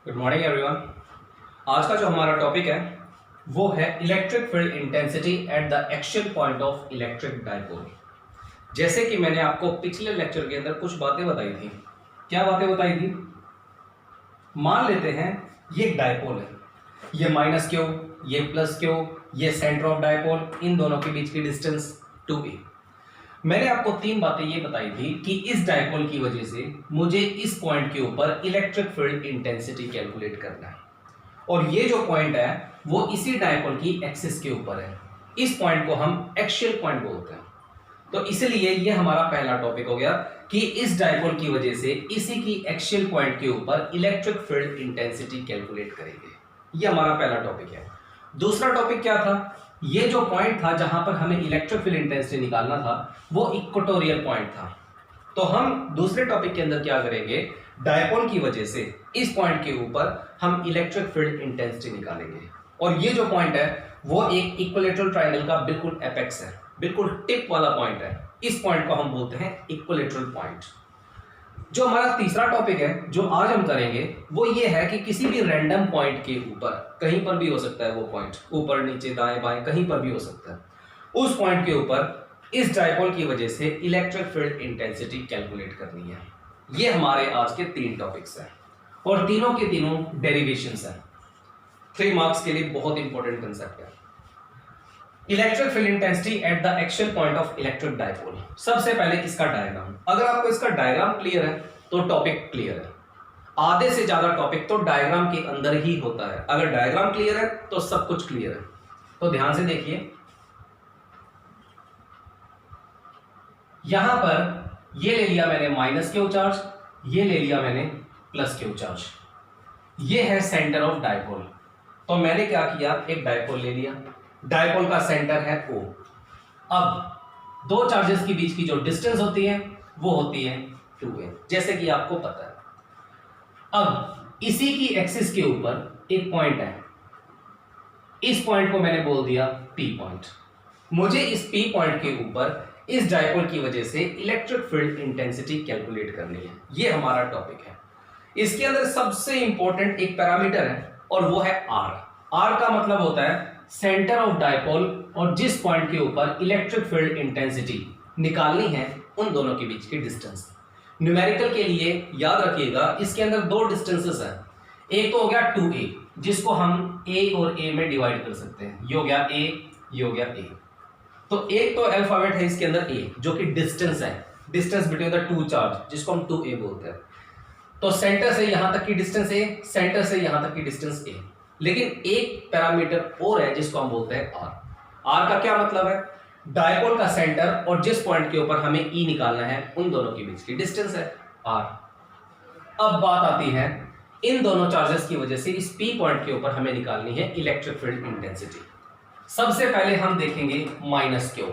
Good morning everyone. आज का जो हमारा टॉपिक है वो है electric field intensity at the axial point of electric dipole. जैसे कि मैंने आपको पिछले लेक्चर के अंदर कुछ बातें बताई थी। क्या बातें बताई थी? मान लेते हैं ये एक डायपोल है, ये माइनस क्यू, ये प्लस क्यू, ये सेंटर ऑफ डायपोल, इन दोनों के बीच की डिस्टेंस 2a। मैंने आपको तीन बातें ये बताई थी कि इस डायपोल की वजह से मुझे इस पॉइंट के ऊपर इलेक्ट्रिक फील्ड इंटेंसिटी कैलकुलेट करना है, और ये जो पॉइंट है वो इसी डायपोल की एक्सिस के ऊपर है। इस पॉइंट को हम एक्सियल पॉइंट बोलते हैं। तो इसलिए ये हमारा पहला टॉपिक हो गया कि इस डायपोल की वजह से इसी की एक्सियल पॉइंट के ऊपर इलेक्ट्रिक फील्ड इंटेंसिटी कैलकुलेट करेंगे। ये हमारा पहला टॉपिक है। दूसरा टॉपिक क्या था? ये जो पॉइंट था जहां पर हमें इलेक्ट्रिक फील्ड इंटेंसिटी निकालना था वो इक्वेटोरियल पॉइंट था। तो हम दूसरे टॉपिक के अंदर क्या करेंगे, डायपोल की वजह से इस पॉइंट के ऊपर हम इलेक्ट्रिक फील्ड इंटेंसिटी निकालेंगे। और ये जो पॉइंट है वो एक इक्विलेटरल ट्रायंगल का बिल्कुल एपेक्स है, बिल्कुल टिप वाला पॉइंट है। इस पॉइंट को हम बोलते हैं इक्विलेटरल पॉइंट। जो हमारा तीसरा टॉपिक है जो आज हम करेंगे वो ये है कि किसी भी रैंडम पॉइंट के ऊपर, कहीं पर भी हो सकता है वो पॉइंट, ऊपर नीचे दाएं बाएं कहीं पर भी हो सकता है, उस पॉइंट के ऊपर इस डायपोल की वजह से इलेक्ट्रिक फील्ड इंटेंसिटी कैलकुलेट करनी है। ये हमारे आज के तीन टॉपिक्स हैं और तीनों के तीनों डेरिवेशंस हैं। 3 मार्क्स के लिए बहुत इंपॉर्टेंट कंसेप्ट है। Electric field intensity at the axial point of electric dipole. सबसे पहले इसका डायग्राम, अगर आपको इसका डायग्राम क्लियर है तो टॉपिक क्लियर है। आधे से ज्यादा टॉपिक तो डायग्राम के अंदर ही होता है। अगर डायग्राम क्लियर है तो सब कुछ क्लियर है। तो ध्यान से देखिए, यहां पर ये ले लिया मैंने माइनस क्यू चार्ज, ये ले लिया मैंने प्लस क्यू चार्ज। ये है सेंटर ऑफ डायपोल। तो मैंने क्या किया, एक डायपोल ले लिया, डायपोल का सेंटर है O। अब दो चार्जेस के बीच की जो डिस्टेंस होती है वो होती है 2a, जैसे कि आपको पता है। अब इसी की एक्सिस के ऊपर एक पॉइंट है, इस पॉइंट को मैंने बोल दिया P पॉइंट। मुझे इस P पॉइंट के ऊपर इस डायपोल की वजह से इलेक्ट्रिक फील्ड इंटेंसिटी कैलकुलेट करनी है। ये हमारा टॉपिक है। इसके अंदर सबसे इंपॉर्टेंट एक पैरामीटर है और वो है R। R का मतलब होता है सेंटर ऑफ डायपोल, और जिस पॉइंट के ऊपर इलेक्ट्रिक फील्ड इंटेंसिटी निकालनी है उन दोनों के बीच की डिस्टेंस। न्यूमेरिकल के लिए याद रखिएगा इसके अंदर दो डिस्टेंसेस हैं। एक तो हो गया 2a, जिसको हम a और a में डिवाइड कर सकते हैं। ये हो गया a, ये हो गया a। तो एक तो अल्फाबेट है इसके अंदर a, जो कि डिस्टेंस है, distance between the two charge, जिसको हम 2a बोलते हैं। तो सेंटर से यहां तक की डिस्टेंस a, सेंटर से यहां तक की डिस्टेंस a। लेकिन एक पैरामीटर और है जिसको हम बोलते हैं R। R का क्या मतलब है? डायपोल का सेंटर और जिस पॉइंट के ऊपर हमें E निकालना है उन दोनों के बीच की डिस्टेंस है R। अब बात आती है इन दोनों चार्जेस की वजह से इस P पॉइंट के ऊपर हमें निकालनी है इलेक्ट्रिक फील्ड इंटेंसिटी। सबसे पहले हम देखेंगे माइनस क्यू।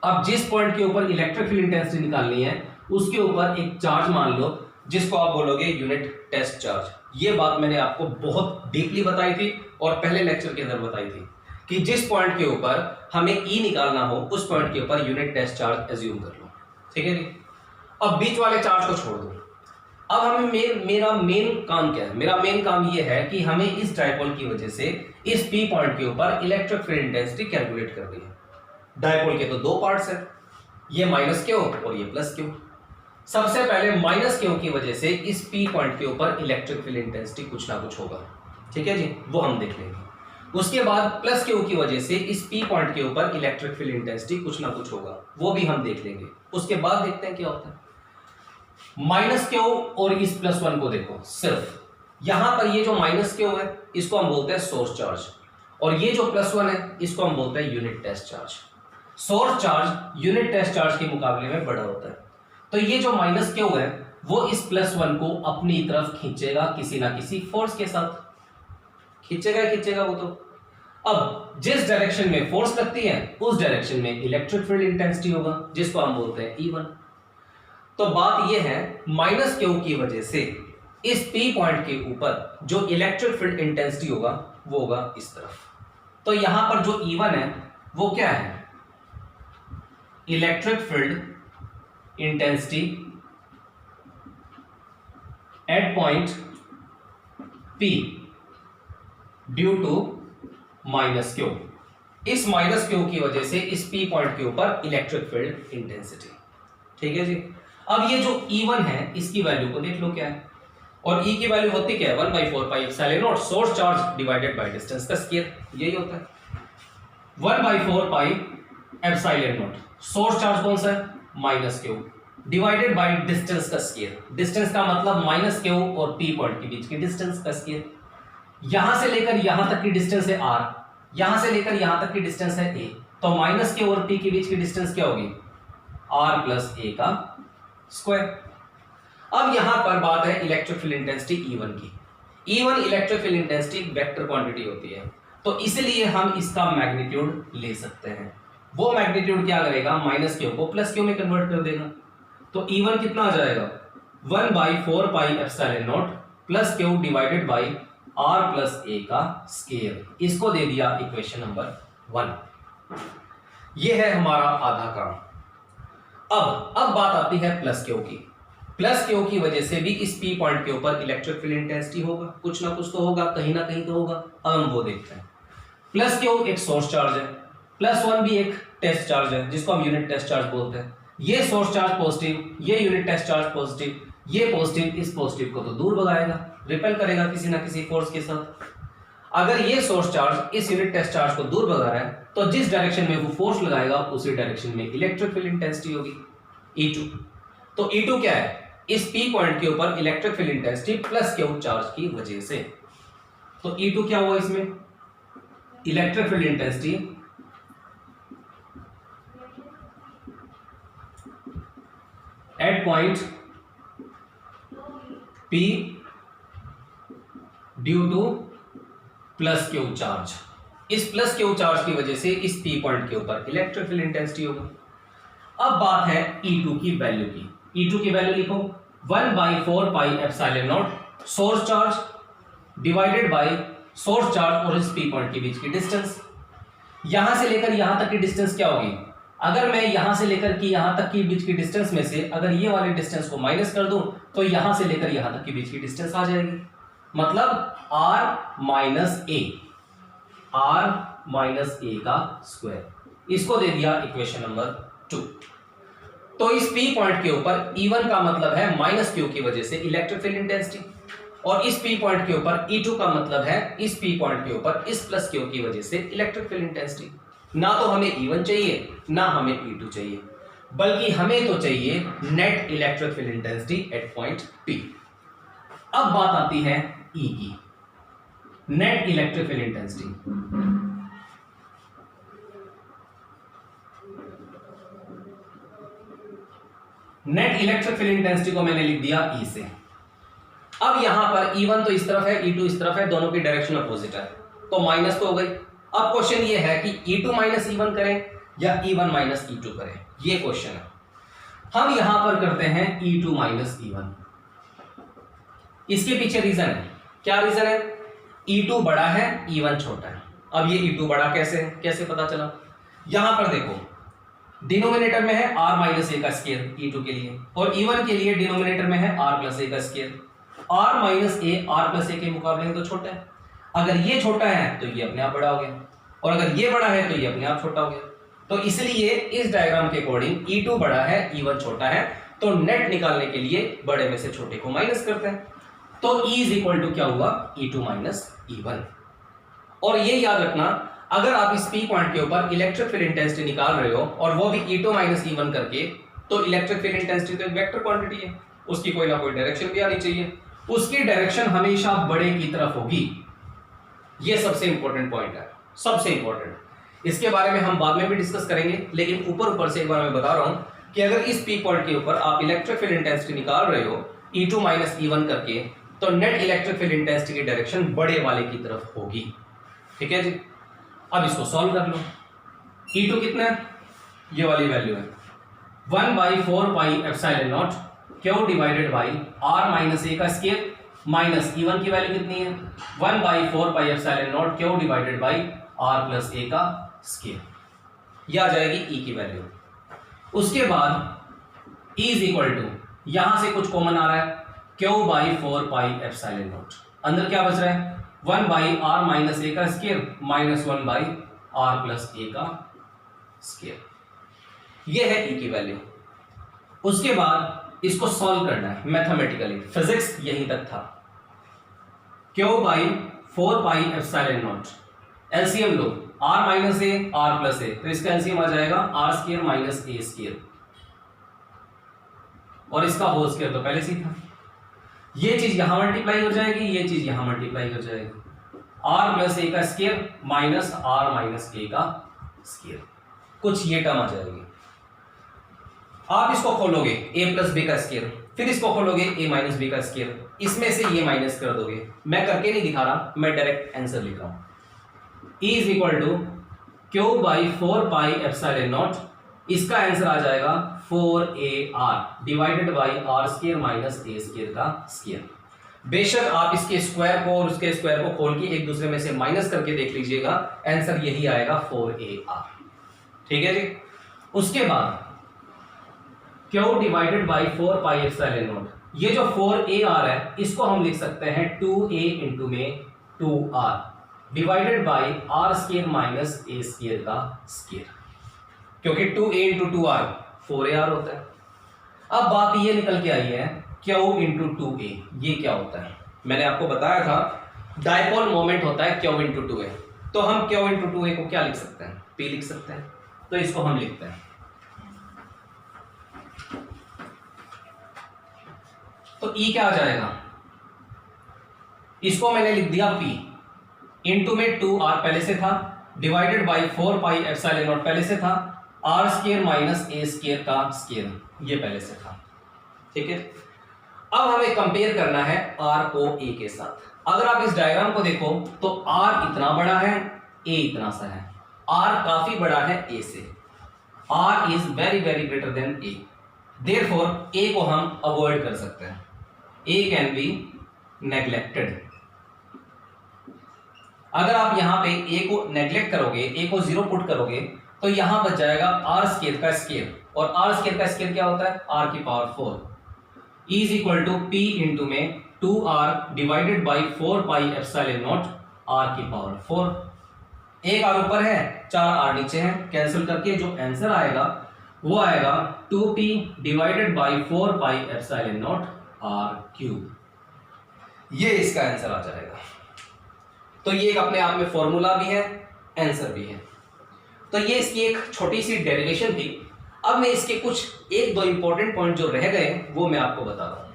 अब जिस पॉइंट के ऊपर इलेक्ट्रिक फील्ड इंटेंसिटी निकालनी है उसके ऊपर एक चार्ज मान लो जिसको आप बोलोगे यूनिट टेस्ट चार्ज। ये बात मैंने आपको बहुत डीपली बताई थी और पहले लेक्चर के अंदर बताई थी कि जिस पॉइंट के ऊपर हमें ई निकालना हो उस पॉइंट के ऊपर यूनिट टेस्ट चार्ज एज्यूम कर लो, ठीक है जी। अब बीच वाले चार्ज को छोड़ दो। अब हमें मेरा मेन काम क्या है? मेरा मेन काम ये है कि हमें इस डायपोल की वजह से इस पी पॉइंट के ऊपर इलेक्ट्रिक फील्ड इंटेंसिटी कैलकुलेट करनी है। डायपोल के तो दो पार्ट्स है, ये माइनस क्यू और ये प्लस क्यू। सबसे पहले माइनस क्यू की वजह से इस P पॉइंट के ऊपर इलेक्ट्रिक फील्ड इंटेंसिटी कुछ ना कुछ होगा, ठीक है जी, वो हम देख लेंगे। उसके बाद प्लस क्यू की वजह से इस P पॉइंट के ऊपर इलेक्ट्रिक फील्ड इंटेंसिटी कुछ ना कुछ होगा, वो भी हम देख लेंगे। उसके बाद देखते हैं क्या होता है। माइनस क्यू और इस प्लस वन को देखो, सिर्फ यहां पर ये जो माइनस क्यू है इसको हम बोलते हैं सोर्स चार्ज, और ये जो प्लस वन है इसको हम बोलते हैं unit test charge. Source charge unit test charge के मुकाबले में बड़ा होता है। तो ये जो माइनस क्यू है वो इस प्लस वन को अपनी तरफ खींचेगा किसी ना किसी फोर्स के साथ, खींचेगा वो तो। अब जिस डायरेक्शन में फोर्स लगती है उस डायरेक्शन में इलेक्ट्रिक फील्ड इंटेंसिटी होगा, जिसको हम बोलते हैं E1। तो बात ये है माइनस क्यू की वजह से इस P पॉइंट के ऊपर जो इलेक्ट्रिक फील्ड इंटेंसिटी होगा वो होगा इस तरफ। तो यहां पर जो E1 है वो क्या है? Electric field intensity at point P due to minus q. इस माइनस क्यू की वजह से इस P पॉइंट के ऊपर इलेक्ट्रिक फील्ड इंटेंसिटी। ठीक है जी। अब ये जो E1 है इसकी वैल्यू को देख लो क्या है, और E की वैल्यू होती क्या है 1/4 pi epsilon naught source charge divided by distance का स्क्वायर, यही होता है 1/4 pi epsilon naught. Source charge कौन सा है minus Q divided by distance का स्क्वायर। डिस्टेंस का मतलब माइनस क्यू और P पॉइंट के बीच की डिस्टेंस का स्क्वायर। यहां से लेकर यहां तक की डिस्टेंस है R, यहां से लेकर यहां तक की डिस्टेंस है A, तो माइनस क्यू और P के बीच की डिस्टेंस क्या होगी R प्लस A का स्क्वायर। अब यहां पर बात है इलेक्ट्रिक फील्ड इंटेंसिटी E1 की। E1 electric field intensity vector quantity होती है, तो इसलिए हम इसका मैग्नीट्यूड ले सकते हैं। वो मैग्नीट्यूड क्या करेगा माइनस क्यू को प्लस क्यू में कन्वर्ट कर देगा, तो E1 कितना आ जाएगा 1/4 pi epsilon not plus Q divided by R plus A का स्क्वायर। इसको दे दिया इक्वेशन नंबर 1। ये है हमारा आधा काम। अब बात आती है प्लस क्यू की। प्लस क्यू की वजह से भी इस P पॉइंट के ऊपर इलेक्ट्रिक फील्ड इंटेंसिटी होगा, कुछ ना कुछ तो होगा, कहीं ना कहीं तो होगा। अब हम वो देखते हैं। प्लस क्यू एक सोर्स चार्ज है, +1 भी एक टेस्ट चार्ज है जिसको हम यूनिट टेस्ट चार्ज बोलते हैं। ये सोर्स चार्ज पॉजिटिव, ये यूनिट टेस्ट चार्ज पॉजिटिव, ये पॉजिटिव इस पॉजिटिव को तो दूर भगाएगा, रिपेल करेगा किसी ना किसी फोर्स के साथ। अगर ये सोर्स चार्ज इस यूनिट टेस्ट चार्ज को दूर भगा रहा है तो जिस डायरेक्शन में वो फोर्स लगाएगा उसी डायरेक्शन में इलेक्ट्रिक फील्ड इंटेंसिटी होगी E2। तो E2 क्या है इस P पॉइंट के ऊपर electric field intensity plus Q charge की वजह से। तो E2 क्या हुआ इसमें electric field intensity at point P due two plus Q charge. इस प्लस क्यू चार्ज की वजह से इस P पॉइंट के ऊपर इलेक्ट्रिक फील्ड इंटेंसिटी होगा। अब बात है E2 की वैल्यू की। E2 की वैल्यू लिखो 1/4 pi epsilon naught source charge divided bye source charge और इस P पॉइंट के बीच की डिस्टेंस। यहां से लेकर यहां तक की डिस्टेंस क्या होगी, अगर मैं यहां से लेकर की यहां तक की बीच की डिस्टेंस में से अगर ये वाली डिस्टेंस को माइनस कर दूं तो यहां से लेकर यहां तक की बीच की डिस्टेंस आ जाएगी, मतलब R माइनस A का स्क्वायर। इसको दे दिया इक्वेशन नंबर 2। तो इस P पॉइंट के ऊपर E1 का मतलब है माइनस क्यू की वजह से इलेक्ट्रिक फील्ड इंटेंसिटी, और इस P पॉइंट के ऊपर E2 का मतलब है इस P पॉइंट के ऊपर इस प्लस क्यू की वजह से इलेक्ट्रिक फील्ड इंटेंसिटी। ना तो हमें E1 चाहिए ना हमें E2 चाहिए, बल्कि हमें तो चाहिए net electric field intensity at point P। अब बात आती है E की, net electric field intensity. Net electric field intensity को मैंने लिख दिया E से। अब यहां पर E1 तो इस तरफ है, E2 इस तरफ है, दोनों की डायरेक्शन अपोजिट है, तो माइनस तो हो गई। अब क्वेश्चन ये है कि E2 माइनस E1 करें या E1 माइनस E2 करें, ये क्वेश्चन है। हम यहां पर करते हैं E2 माइनस E1। इसके पीछे रीजन है, क्या रीजन है, E2 बड़ा है E1 छोटा है। अब ये E2 बड़ा कैसे पता चला, यहां पर देखो डिनोमिनेटर में है R माइनस A का स्क्वायर E2 के लिए, और E1 के लिए डिनोमिनेटर में है R प्लस A का square. R minus A R plus A के मुकाबले में तो छोटा है, अगर ये छोटा है तो ये अपने आप बड़ा हो गया, और अगर ये बड़ा है तो ये अपने आप छोटा हो गया। तो इसलिए इस डायग्राम के अकॉर्डिंग E2 बड़ा है E1 छोटा है, तो नेट निकालने के लिए बड़े में से छोटे को माइनस करते हैं, तो E इज इक्वल टू क्या हुआ E2 माइनस E1। और ये याद रखना, अगर आप इस P पॉइंट के ऊपर इलेक्ट्रिक फील्ड इंटेंसिटी निकाल रहे हो और वो भी E2 माइनस E1 करके, तो इलेक्ट्रिक फील्ड इंटेंसिटी तो एक वेक्टर क्वांटिटी है, उसकी कोई ना कोई डायरेक्शन भी आनी चाहिए, उसकी डायरेक्शन हमेशा बड़े की तरफ होगी। ये सबसे इंपॉर्टेंट पॉइंट है, सबसे इंपॉर्टेंट। इसके बारे में हम बाद में भी डिस्कस करेंगे, लेकिन ऊपर से एक बार मैं बता रहा हूं कि अगर इस P पॉइंट के ऊपर आप इलेक्ट्रिक फील्ड इंटेंसिटी निकाल रहे हो E2 माइनस E1 करके, तो नेट इलेक्ट्रिक फील्ड इंटेंसिटी की डायरेक्शन बड़े वाले की तरफ होगी। ठीक है जी। अब इसको सॉल्व कर लो। E2 कितना है, ये वाली वैल्यू है 1/4 pi epsilon naught q divided by R minus A का स्क्वायर, माइनस E1 की वैल्यू कितनी है 1/4 pi epsilon naught q divided by R plus A का स्क्वायर, ये आ जाएगी E की वैल्यू। उसके बाद E इज इक्वल टू, यहां से कुछ कॉमन आ रहा है, Q/4 पाई एप्सिलॉन नॉट, अंदर क्या बच रहा है, 1 बाई आर माइनस ए का square minus 1 by r plus a का स्क्वायर। ये है ई की वैल्यू। उसके बाद इसको सॉल्व करना है मैथमेटिकली, फिजिक्स यहीं तक था। Q by 4 pi epsilon naught, LCM लो, r minus a r plus a, तो इसका एलसीएम आ जाएगा r square minus a square, और इसका होल स्क्वायर तो पहले से ही था। ये चीज यहां मल्टीप्लाई हो जाएगी, ये चीज यहां मल्टीप्लाई हो जाएगी, आर प्लस ए का square minus are minus a का स्क्वायर, कुछ ये टर्म आ जाएगी। आप इसको खोलोगे ए प्लस बी का स्क्वायर, फिर इसको खोलोगे ए माइनस बी का स्क्वायर, इसमें से ये माइनस कर दोगे। मैं करके नहीं दिखा रहा, मैं डायरेक्ट आंसर लिख रहा हूं। E is equal to q by 4 pi epsilon naught, इसका आंसर आ जाएगा 4ar divided by r square minus a square का स्क्वायर। बेशक आप इसके स्क्वायर को और उसके स्क्वायर को खोल के एक दूसरे में से माइनस करके देख लीजिएगा, आंसर यही आएगा 4ar। ठीक है जी। उसके बाद Q divided by 4 pi epsilon not, ये जो 4ar है इसको हम लिख सकते हैं 2a इंटू में 2r divided by r square minus a square का स्क्वायर, क्योंकि 2a इंटू 2r 4ar होता है। अब बात ये निकल के आई है क्यू इंटू 2a, ये क्या होता है? मैंने आपको बताया था डायपोल मोमेंट होता है क्यू इंटू 2a, तो हम क्यू इंटू 2a को क्या लिख सकते हैं? p लिख सकते हैं, तो इसको हम लिखते हैं। तो E क्या आ जाएगा? इसको मैंने लिख दिया P, इंटू में 2r पहले से था, divided by 4 pi epsilon naught पहले से था, r square minus a square का स्क्वायर ये पहले से था। ठीक है। अब हमें कंपेयर करना है r को a के साथ। अगर आप इस डायग्राम को देखो तो r इतना बड़ा है, a इतना सा है, r काफी बड़ा है a से, r is very very greater than a, therefore a को हम अवॉइड कर सकते हैं, a कैन बी नेग्लेक्टेड। अगर आप यहां पे a को नेग्लेक्ट करोगे, a को 0 पुट करोगे, तो यहां बच जाएगा आर स्क्वायर का स्क्वायर, और आर स्क्वायर का स्क्वायर क्या होता है? r की power 4 is equal to p into में 2r divided by 4 pi epsilon naught r की पावर 4। एक r ऊपर है, 4r नीचे है, कैंसिल करके जो आंसर आएगा वो आएगा 2p divided by 4 pi epsilon naught r cube. ये इसका आंसर आ जाएगा। तो ये एक अपने आप में फॉर्मूला भी है, आंसर भी है। तो ये इसकी एक छोटी सी डेरिवेशन थी। अब मैं इसके कुछ एक दो इंपॉर्टेंट पॉइंट जो रह गए वो मैं आपको बता रहा हूं।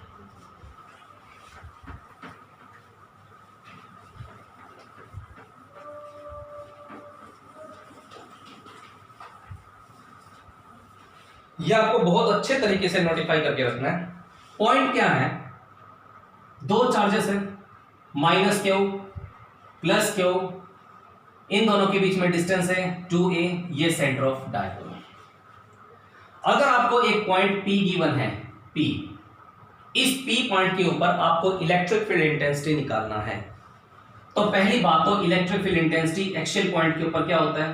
ये आपको बहुत अच्छे तरीके से नोटिफाई करके रखना है। पॉइंट क्या है? दो चार्जेस है, माइनस क्यू प्लस क्यू, इन दोनों के बीच में डिस्टेंस है 2a, ये सेंटर ऑफ डायपोल। अगर आपको एक पॉइंट P गिवन है, P, इस P पॉइंट के ऊपर आपको इलेक्ट्रिक फील्ड इंटेंसिटी निकालना है, तो पहली बात तो electric field intensity axial point के ऊपर क्या होता है?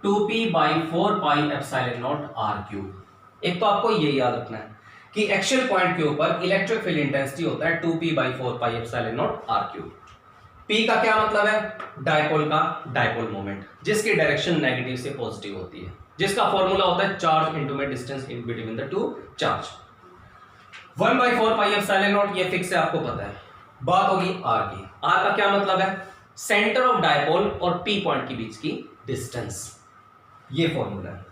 2p by 4 pi epsilon naught r cube. एक तो आपको ये याद रखना है कि एक्सियल पॉइंट के ऊपर इलेक्ट्रिक फील्ड इंटेंसिटी होता है 2p by 4 pi epsilon naught r cube. P का क्या मतलब है? डायपोल का डायपोल मोमेंट, जिसकी डायरेक्शन नेगेटिव से पॉजिटिव होती है, जिसका फॉर्मूला होता है चार्ज इनटू में distance in between the two charge. 1 by 4 pi epsilon not ये फिक्स है, आपको पता है। बात होगी r की। r का क्या मतलब है? सेंटर ऑफ डायपोल और P पॉइंट के बीच की डिस्टेंस, ये फॉर्मूला है।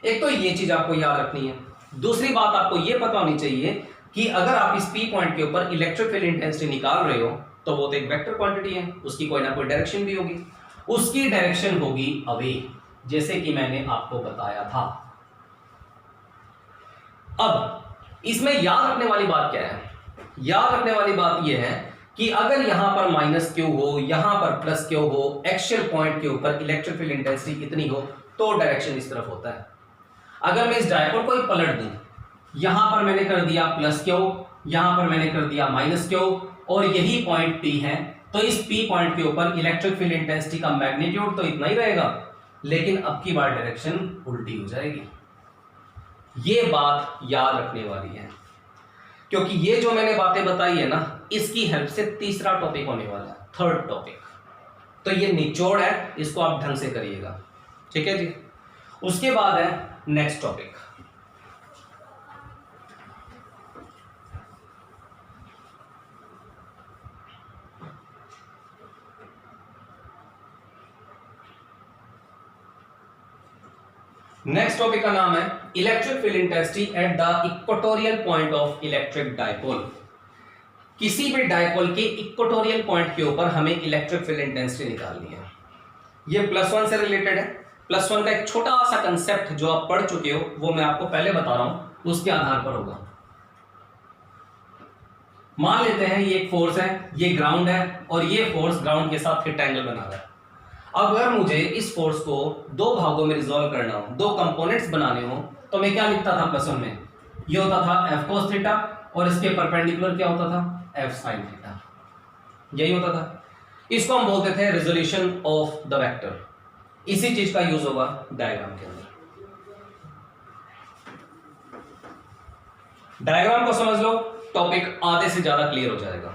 एक तो ये चीज आपको याद रखनी है। दूसरी बात आपको ये पता होनी चाहिए कि अगर आप इस P पॉइंट के ऊपर इलेक्ट्रिक फील्ड इंटेंसिटी निकाल रहे हो तो वो तो एक वेक्टर क्वांटिटी है, उसकी कोई ना कोई डायरेक्शन भी होगी, उसकी डायरेक्शन होगी अवे, जैसे कि मैंने आपको बताया था। अब इसमें याद रखने वाली बात क्या है? याद रखने वाली बात यह है कि अगर यहां पर माइनस क्यू हो, यहां पर प्लस क्यू हो, एक्सियल पॉइंट के ऊपर इलेक्ट्रिक फील्ड इंटेंसिटी इतनी हो, तो डायरेक्शन इस तरफ होता है। अगर मैं इस डायपोल को ही पलट दूं, यहां पर मैंने कर दिया प्लस क्यू, यहां पर मैंने कर दिया माइनस क्यू, और यही पॉइंट P है, तो इस P पॉइंट के ऊपर इलेक्ट्रिक फील्ड इंटेंसिटी का मैग्नीट्यूड तो इतना ही रहेगा, लेकिन अब की बार डायरेक्शन उल्टी हो जाएगी। ये बात याद रखने वाली है। क्योंकि ये जो मैंने बातें बताई है ना, इसकी हेल्प से तीसरा टॉपिक होने वाला है, थर्ड टॉपिक। तो ये निचोड़ है, इसको आप ढंग से करिएगा, ठीक है जी। उसके बाद है नेक्स्ट टॉपिक। नेक्स्ट टॉपिक का नाम है electric field intensity at the equatorial point of electric dipole. किसी भी डायपोल के इक्वेटोरियल पॉइंट के ऊपर हमें इलेक्ट्रिक फील्ड इंटेंसिटी निकालनी है। ये +1 से रिलेटेड है। +1 का एक छोटा सा कंसेप्ट जो आप पढ़ चुके हो वो मैं आपको पहले बता रहा हूं, उसके आधार पर होगा। मान लेते हैं ये एक फोर्स है, ये ग्राउंड है और ये फोर्स ग्राउंड के साथ हिट एंगल बना रहा है। अगर मुझे इस फोर्स को दो भागों में रिजॉल्व करना हो, दो कंपोनेंट्स बनाने हो, तो मैं क्या लिखता था +1 में? ये होता था F cos थीटा और इसके परपेंडिकुलर क्या होता था? F sin theta. यही होता था। इसको हम बोलते थे रेजोल्यूशन ऑफ द वेक्टर। इसी चीज का यूज होगा डायग्राम के अंदर। डायग्राम को समझ लो, टॉपिक आधे से ज्यादा क्लियर हो जाएगा।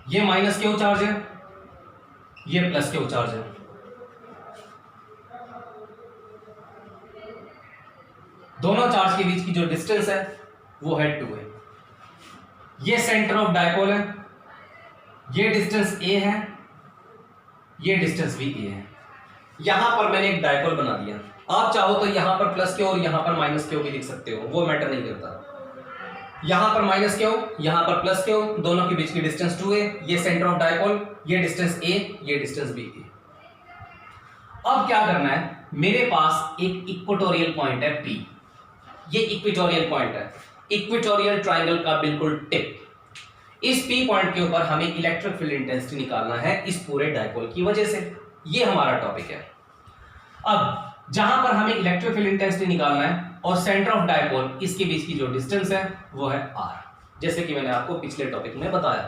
ये -q चार्ज है, ये +q चार्ज है। दोनों चार्ज के बीच की जो डिस्टेंस है वो है 2 है। ये सेंटर ऑफ डायपोल है, ये डिस्टेंस a है, ये डिस्टेंस भी a है। यहां पर मैंने एक डायपोल बना दिया। आप चाहो तो यहां पर +q और यहां पर -q भी लिख सकते हो, वो मैटर नहीं करता। यहां पर -q, यहां पर +q, दोनों के बीच की डिस्टेंस 2 है। ये सेंटर ऑफ डायपोल, ये डिस्टेंस a, ये डिस्टेंस b है। अब क्या करना है, मेरे पास एक इक्वेटोरियल पॉइंट है P। ये इक्वेटोरियल पॉइंट है, इक्वेटोरियल ट्रायंगल का बिल्कुल टिप। इस P पॉइंट के ऊपर हमें इलेक्ट्रिक फील्ड इंटेंसिटी निकालना है इस पूरे डायपोल की वजह से। ये हमारा टॉपिक है। अब जहां पर हमें इलेक्ट्रिक फील्ड इंटेंसिटी निकालना है और सेंटर ऑफ डायपोल, इसके बीच की जो डिस्टेंस है वो है r, जैसे कि मैंने आपको पिछले टॉपिक में बताया।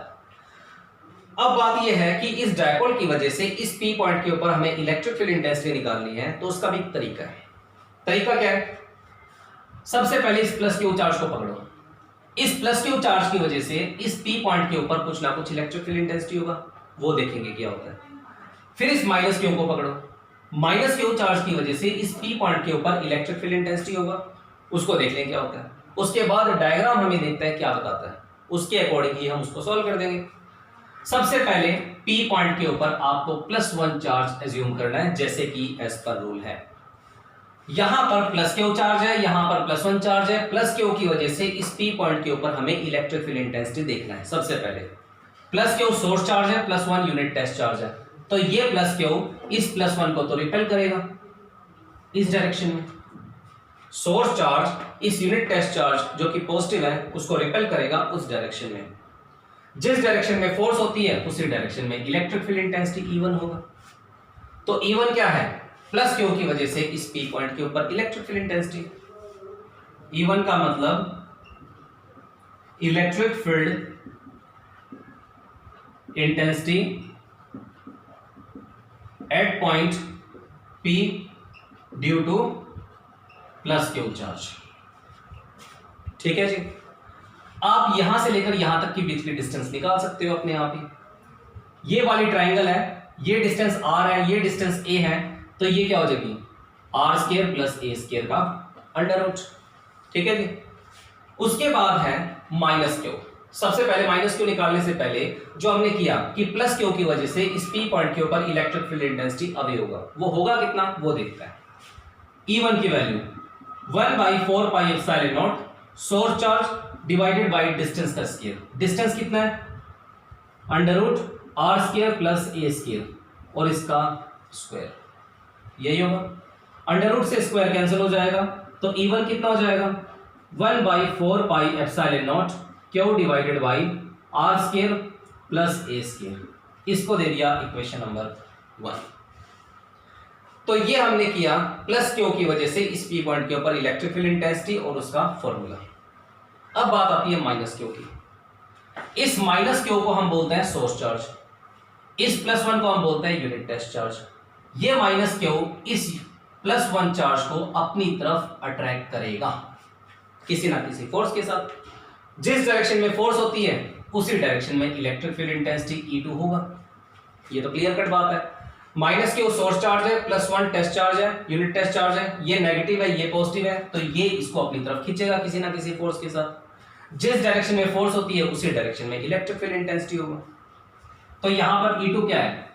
अब बात यह है कि इस डायपोल की वजह से इस P पॉइंट के ऊपर हमें इलेक्ट्रिक फील्ड इंटेंसिटी निकालनी है, तो उसका भी एक तरीका है। तरीका क्या है? सबसे पहले इस +q चार्ज को पकड़ो। इस +q चार्ज की वजह से इस P पॉइंट के ऊपर कुछ ना कुछ इलेक्ट्रिक फील्ड इंटेंसिटी होगा, वो देखेंगे क्या होता है। फिर इस -q को पकड़ो। -q चार्ज की वजह से इस P पॉइंट के ऊपर इलेक्ट्रिक फील्ड इंटेंसिटी होगा, उसको देख लें क्या होता है। उसके बाद डायग्राम हमें देखता है क्या बताता है, उसके अकॉर्डिंग ही हम उसको सॉल्व कर देंगे। सबसे पहले P पॉइंट के ऊपर आपको +1 चार्ज एज्यूम करना है, जैसे कि एज पर रूल है। यहां पर +q चार्ज है, यहां पर +1 चार्ज है। +q की वजह से इस P पॉइंट के ऊपर हमें इलेक्ट्रिक फील्ड इंटेंसिटी देखना है। सबसे पहले +q सोर्स चार्ज है, +1 यूनिट टेस्ट चार्ज है, तो ये +q इस +1 को तो रिपेल करेगा इस डायरेक्शन में। सोर्स चार्ज इस यूनिट टेस्ट चार्ज जो कि पॉजिटिव है उसको रिपेल करेगा उस डायरेक्शन में। जिस डायरेक्शन में फोर्स होती है उसी डायरेक्शन में इलेक्ट्रिक फील्ड इंटेंसिटी E1 होगा। तो E1 क्या है? +q की वजह से इस P पॉइंट के ऊपर इलेक्ट्रिक फील्ड इंटेंसिटी। E1 का मतलब electric field intensity at point P due to +q charge. ठीक है जी। आप यहां से लेकर यहां तक की बीच की डिस्टेंस निकाल सकते हो अपने आप ही। ये वाली ट्राइंगल है, ये डिस्टेंस r है, ये डिस्टेंस a है, तो ये क्या हो जाएगी? r² + a² का अंडर-रूट। ठीक है जी। उसके बाद है -q। सबसे पहले -q निकालने से पहले जो हमने किया कि +q की वजह से इस P पॉइंट के ऊपर इलेक्ट्रिक फील्ड इंटेंसिटी अवे होगा, वो होगा कितना वो देखता है। E1 की value 1/4πε0 source charge divided by distance का स्क्वायर। डिस्टेंस कितना है? अंडर-रूट r² + a² और इसका स्क्वायर, यही होगा। अंडर-रूट से स्क्वायर कैंसिल हो जाएगा, तो E1 कितना हो जाएगा? 1/4πε0 q divided by r² + a²। इसको दे दिया इक्वेशन नंबर 1। तो ये हमने किया +q की वजह से इस P पॉइंट के ऊपर इलेक्ट्रिक फील्ड इंटेंसिटी और उसका फॉर्मूला। अब बात आती है -q की। इस -q को हम बोलते हैं सोर्स चार्ज, इस +1 को हम बोलते हैं यूनिट टेस्ट चार्ज। ये -q इस +1 चार्ज को अपनी तरफ अट्रैक्ट करेगा किसी ना किसी फोर्स के साथ। जिस डायरेक्शन में फोर्स होती है उसी डायरेक्शन में इलेक्ट्रिक फील्ड इंटेंसिटी E2 होगा। ये तो क्लियर कट बात है। -q सोर्स चार्ज है, +1 टेस्ट चार्ज है, यूनिट टेस्ट चार्ज है, ये नेगेटिव है ये पॉजिटिव है, तो ये इसको अपनी तरफ खींचेगा किसी ना किसी फोर्स के साथ। जिस डायरेक्शन में फोर्स होती है उसी डायरेक्शन में इलेक्ट्रिक फील्ड इंटेंसिटी होगा। तो यहां पर E2 क्या है?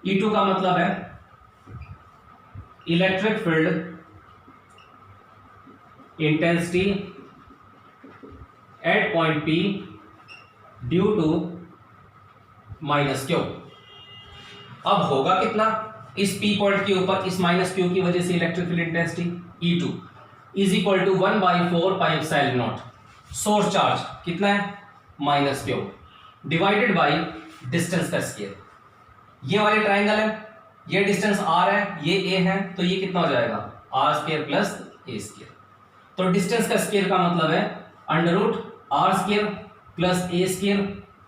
E2 का मतलब है electric field intensity at point P due to -q। अब होगा कितना? इस P पॉइंट के ऊपर इस -q की वजह से electric field intensity E2 is equal to 1/4 pi epsilon naught. Source charge कितना है? -q डिवाइडेड बाई डिस्टेंस का स्क्वायर। ये वाले ट्राइंगल है, ये डिस्टेंस r है, ये a है, तो ये कितना हो जाएगा? r² plus a square. तो डिस्टेंस का स्क्वायर का मतलब है √r² प्लस a स्क्वायर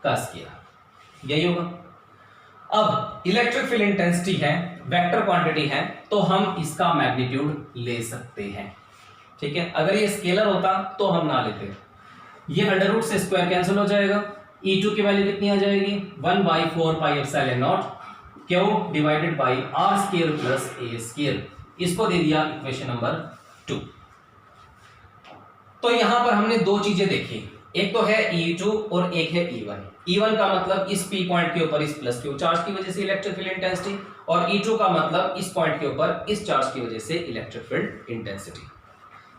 का स्क्वायर, यही होगा। अब इलेक्ट्रिक फील्ड इंटेंसिटी है, वेक्टर क्वांटिटी है, तो हम इसका मैग्नीट्यूड ले सकते हैं। ठीक है, अगर ये स्केलर होता तो हम ना लेते। ये √ से स्क्वायर कैंसिल हो जाएगा। E2 की वैल्यू कितनी आ जाएगी? 1/4 pi epsilon naught q divided by r² plus a²। इसको दे दिया इक्वेशन नंबर 2। तो यहां पर हमने दो चीजें देखी, एक तो है E2 और एक है E1। E1 का मतलब इस P पॉइंट के ऊपर इस +q चार्ज की वजह से इलेक्ट्रिक फील्ड इंटेंसिटी, और E2 का मतलब इस पॉइंट के ऊपर इस चार्ज की वजह से इलेक्ट्रिक फील्ड इंटेंसिटी।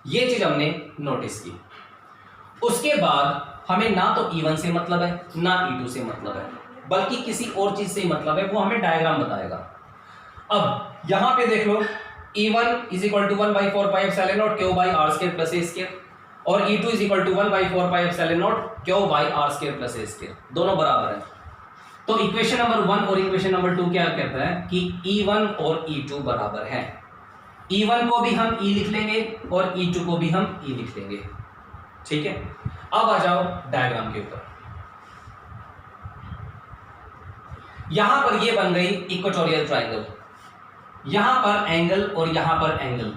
ये चीज हमने नोटिस की। उसके बाद हमें ना तो E1 से मतलब है ना E2 से मतलब है, बल्कि किसी और चीज से मतलब है, वो हमें डायग्राम बताएगा। अब यहां पे देख लो, E1 is equal to 1/4 pi epsilon naught q by r² plus a² और E2 is equal to 1/4 pi epsilon naught q by r² plus a², दोनों बराबर है। तो इक्वेशन नंबर 1 और इक्वेशन नंबर 2 क्या कहता है कि E1 और E2 बराबर है। E1 को भी हम E लिख लेंगे और E2 को भी हम E लिख लेंगे। ठीक है, अब आ जाओ डायग्राम के ऊपर। यहां पर ये बन गई इक्वेटोरियल ट्रायंगल। यहां पर एंगल और यहां पर एंगल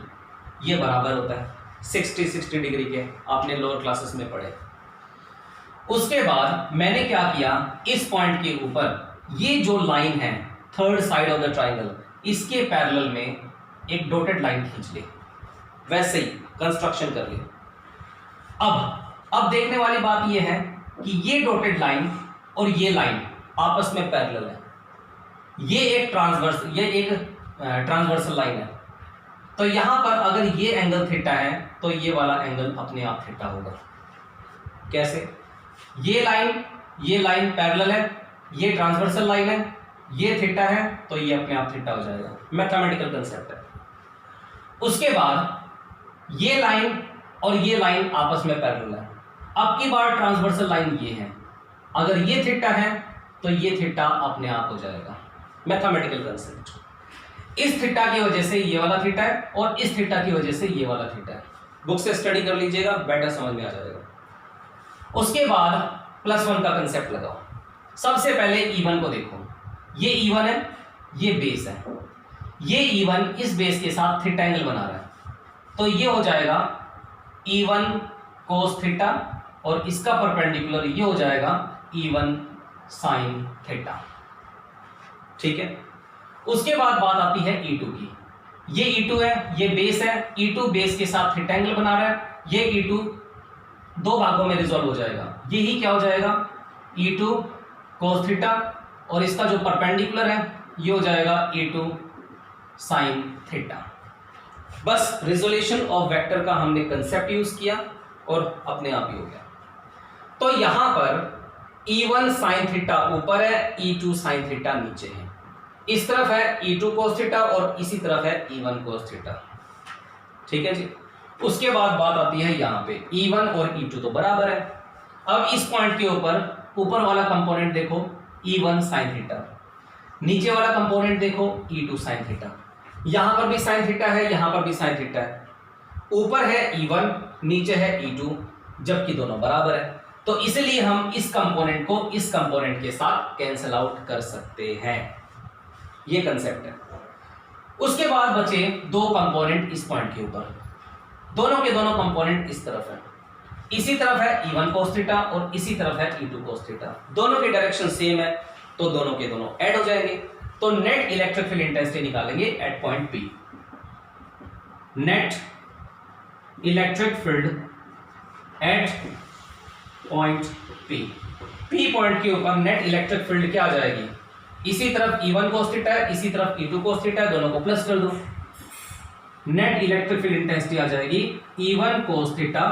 ये बराबर होता है 60 डिग्री के, आपने लोअर क्लासेस में पढ़े। उसके बाद मैंने क्या किया, इस पॉइंट के ऊपर ये जो लाइन है third side of the triangle, इसके पैरेलल में एक डॉटेड लाइन खींच ले, वैसे ही कंस्ट्रक्शन कर ले। अब देखने वाली बात यह है कि ये डॉटेड लाइन और ये लाइन आपस में पैरेलल है। ये एक ट्रांसवर्सल लाइन है। तो यहां पर अगर ये एंगल थीटा है तो ये वाला एंगल अपने आप थीटा होगा। कैसे? ये लाइन पैरेलल है, ये ट्रांसवर्सल लाइन है, ये थीटा है, तो ये अपने आप थीटा हो जाएगा। मैथमेटिकल कंसेप्ट है। उसके बाद ये लाइन और ये लाइन आपस में पैरेलल है। अब की बार ट्रांसवर्सल लाइन ये है, अगर ये थीटा है तो ये थीटा अपने आप हो जाएगा। Mathematical concept. इस थीटा की वजह से ये वाला थीटा है और इस थीटा की वजह से ये वाला थीटा है। बुक से स्टडी कर लीजिएगा, बेटर समझ में आ जाएगा। उसके बाद +1 का कंसेप्ट लगाओ। सबसे पहले E1 को देखो, ये E1 है, ये बेस है। ये E1 इस बेस के साथ थीटा एंगल बना रहा है, तो ये हो जाएगा E1 cos थीटा और इसका परपेंडिकुलर ये हो जाएगा E1 sin थीटा। ठीक है, उसके बाद बात आती है E2 की। ये E2 है, ये बेस है, E2 बेस के साथ थीटा एंगल बना रहा है। ये E2 दो भागों में रिजॉल्व हो जाएगा। यही क्या हो जाएगा? E2 cos थीटा और इसका जो परपेंडिकुलर है ये हो जाएगा E2 sin थीटा। बस रिजोल्यूशन ऑफ वेक्टर का हमने कंसेप्ट यूज किया और अपने आप ही हो गया। तो यहां पर E1 sin थीटा ऊपर है, E2 sin थीटा नीचे है। इस तरफ है E2 cos थीटा और इसी तरफ है E1 cos थीटा। ठीक है जी। उसके बाद बात आती है यहां पे E1 और E2 तो बराबर है। अब इस पॉइंट के ऊपर वाला कंपोनेंट देखो E1 sin थीटा, नीचे वाला कंपोनेंट देखो E2 sin थीटा। यहां पर भी sin थीटा है, यहां पर भी sin थीटा है। ऊपर है E1, नीचे है E2, जबकि दोनों बराबर है। तो इसलिए हम इस कंपोनेंट को इस कंपोनेंट के साथ कैंसिल आउट कर सकते हैं। ये कंसेप्ट है। उसके बाद बचे दो कंपोनेंट इस पॉइंट के ऊपर, दोनों के दोनों कंपोनेंट इस तरफ है, इसी तरफ है E1 cos थीटा और इसी तरफ है E2 cos थीटा, दोनों की डायरेक्शन सेम है तो दोनों के दोनों ऐड हो जाएंगे। तो नेट इलेक्ट्रिक फील्ड इंटेंसिटी निकालेंगे at point P। Net electric field at point P, P point के ऊपर नेट इलेक्ट्रिक फील्ड क्या आ जाएगी, इसी तरफ E1 cos थीटा है, इसी तरफ E2 cos थीटा है, दोनों को प्लस कर दो, नेट इलेक्ट्रिक फील्ड इंटेंसिटी आ जाएगी E1 cos theta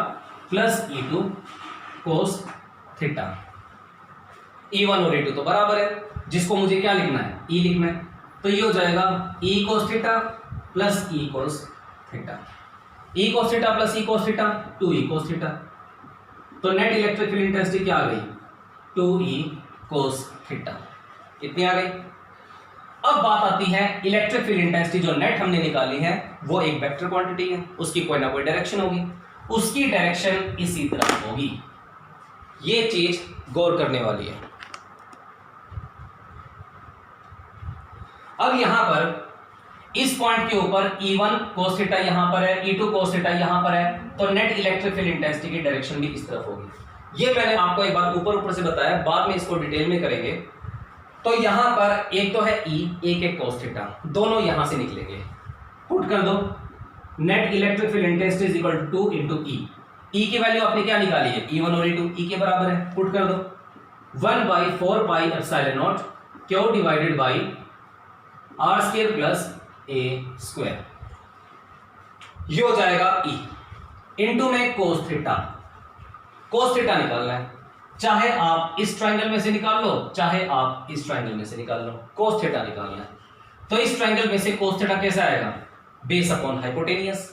plus E2 cos theta. E1 और E2 तो बराबर है, जिसको मुझे क्या लिखना है, E लिखना है, तो ये हो जाएगा E cos theta plus E cos theta, E cos theta plus E cos theta 2E cos theta. तो नेट इलेक्ट्रिक फील्ड इंटेंसिटी क्या आ गई, 2E cos थीटा, इतनी आ गई। अब बात आती है इलेक्ट्रिक फील्ड इंटेंसिटी, जो नेट हमने निकाली है वो एक वेक्टर क्वांटिटी है, उसकी कोई ना कोई डायरेक्शन होगी, उसकी डायरेक्शन इसी तरफ होगी, ये चीज गौर करने वाली है। अब यहां पर इस पॉइंट के ऊपर E1 cos थीटा यहां पर है, E2 cos थीटा यहां पर है, तो नेट इलेक्ट्रिक फील्ड इंटेंसिटी की डायरेक्शन भी इस तरफ होगी। ये मैंने आपको एक बार ऊपर से बताया, बाद में इसको डिटेल में करेंगे। तो यहां पर एक तो है E, एक है cos थीटा, दोनों यहां से निकलेंगे, पुट कर दो, net electric field intensity is equal to 2 into E. E की वैल्यू आपने क्या निकाली है, E1 और E2, ई के बराबर है, पुट कर दो 1/4 pi epsilon naught q divided by r square plus a square, ये हो जाएगा E इंटू में cos थीटा। cos थीटा निकालना है, चाहे आप इस ट्राइंगल में से निकाल लो, चाहे आप इस ट्राइंगल में से निकाल लो, cos थीटा निकालना है। तो इस ट्राइंगल में से cos थीटा कैसा आएगा, बेस अपॉन हाइपोटेनियस।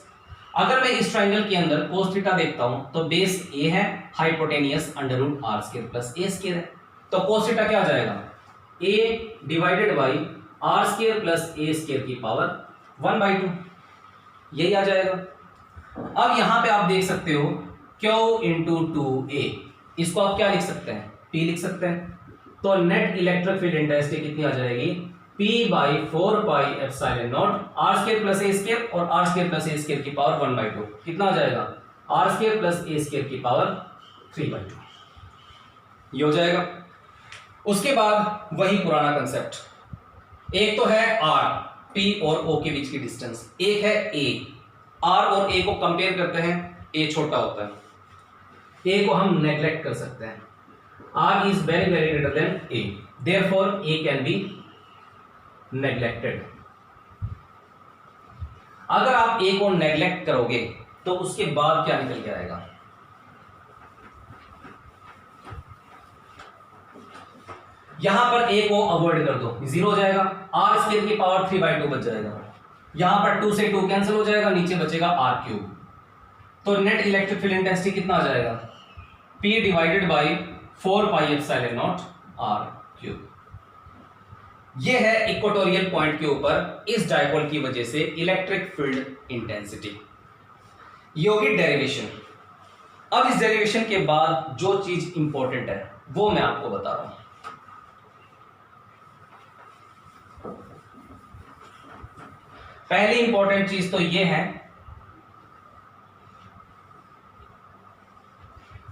अगर मैं इस ट्राइंगल के अंदर cos थीटा देखता हूं तो बेस a है, hypotenuse under root r square plus a square है, तो cos थीटा क्या आ जाएगा, a divided by r square plus a square की पावर 1/2, यही आ जाएगा। अब यहां पे आप देख सकते हो q इंटू 2a, इसको आप क्या लिख सकते हैं, p लिख सकते हैं। तो नेट इलेक्ट्रिक फील्ड इंटेंसिटी कितनी आ जाएगी, P/4 pi epsilon naught r square plus a square और r square plus a square की पावर 1/2, कितना आ जाएगा, r square plus a square की पावर 3/2, ये हो जाएगा। उसके बाद वही पुराना कंसेप्ट, एक तो है R, P और O के बीच की डिस्टेंस, एक है A, R और A को कंपेयर करते हैं, A छोटा होता है, A को हम नेग्लेक्ट कर सकते हैं, R is very very greater than A, therefore A can be neglected. अगर आप A को नेग्लेक्ट करोगे तो उसके बाद क्या निकल के आएगा, यहां पर A को अवॉइड कर दो, 0 हो जाएगा, आर स्क्वायर की पावर 3/2 बच जाएगा, यहां पर 2 से 2 कैंसिल हो जाएगा, नीचे बचेगा आर क्यूब। तो नेट इलेक्ट्रिक फील्ड इंटेंसिटी कितना आ जाएगा, P divided by 4 pi epsilon naught r cube. ये है इक्वेटोरियल पॉइंट के ऊपर इस डायपोल की वजह से इलेक्ट्रिक फील्ड इंटेंसिटी। ये होगी डेरिवेशन। अब इस डेरिवेशन के बाद जो चीज इंपॉर्टेंट है वो मैं आपको बता रहा हूं। पहली इंपॉर्टेंट चीज तो ये है,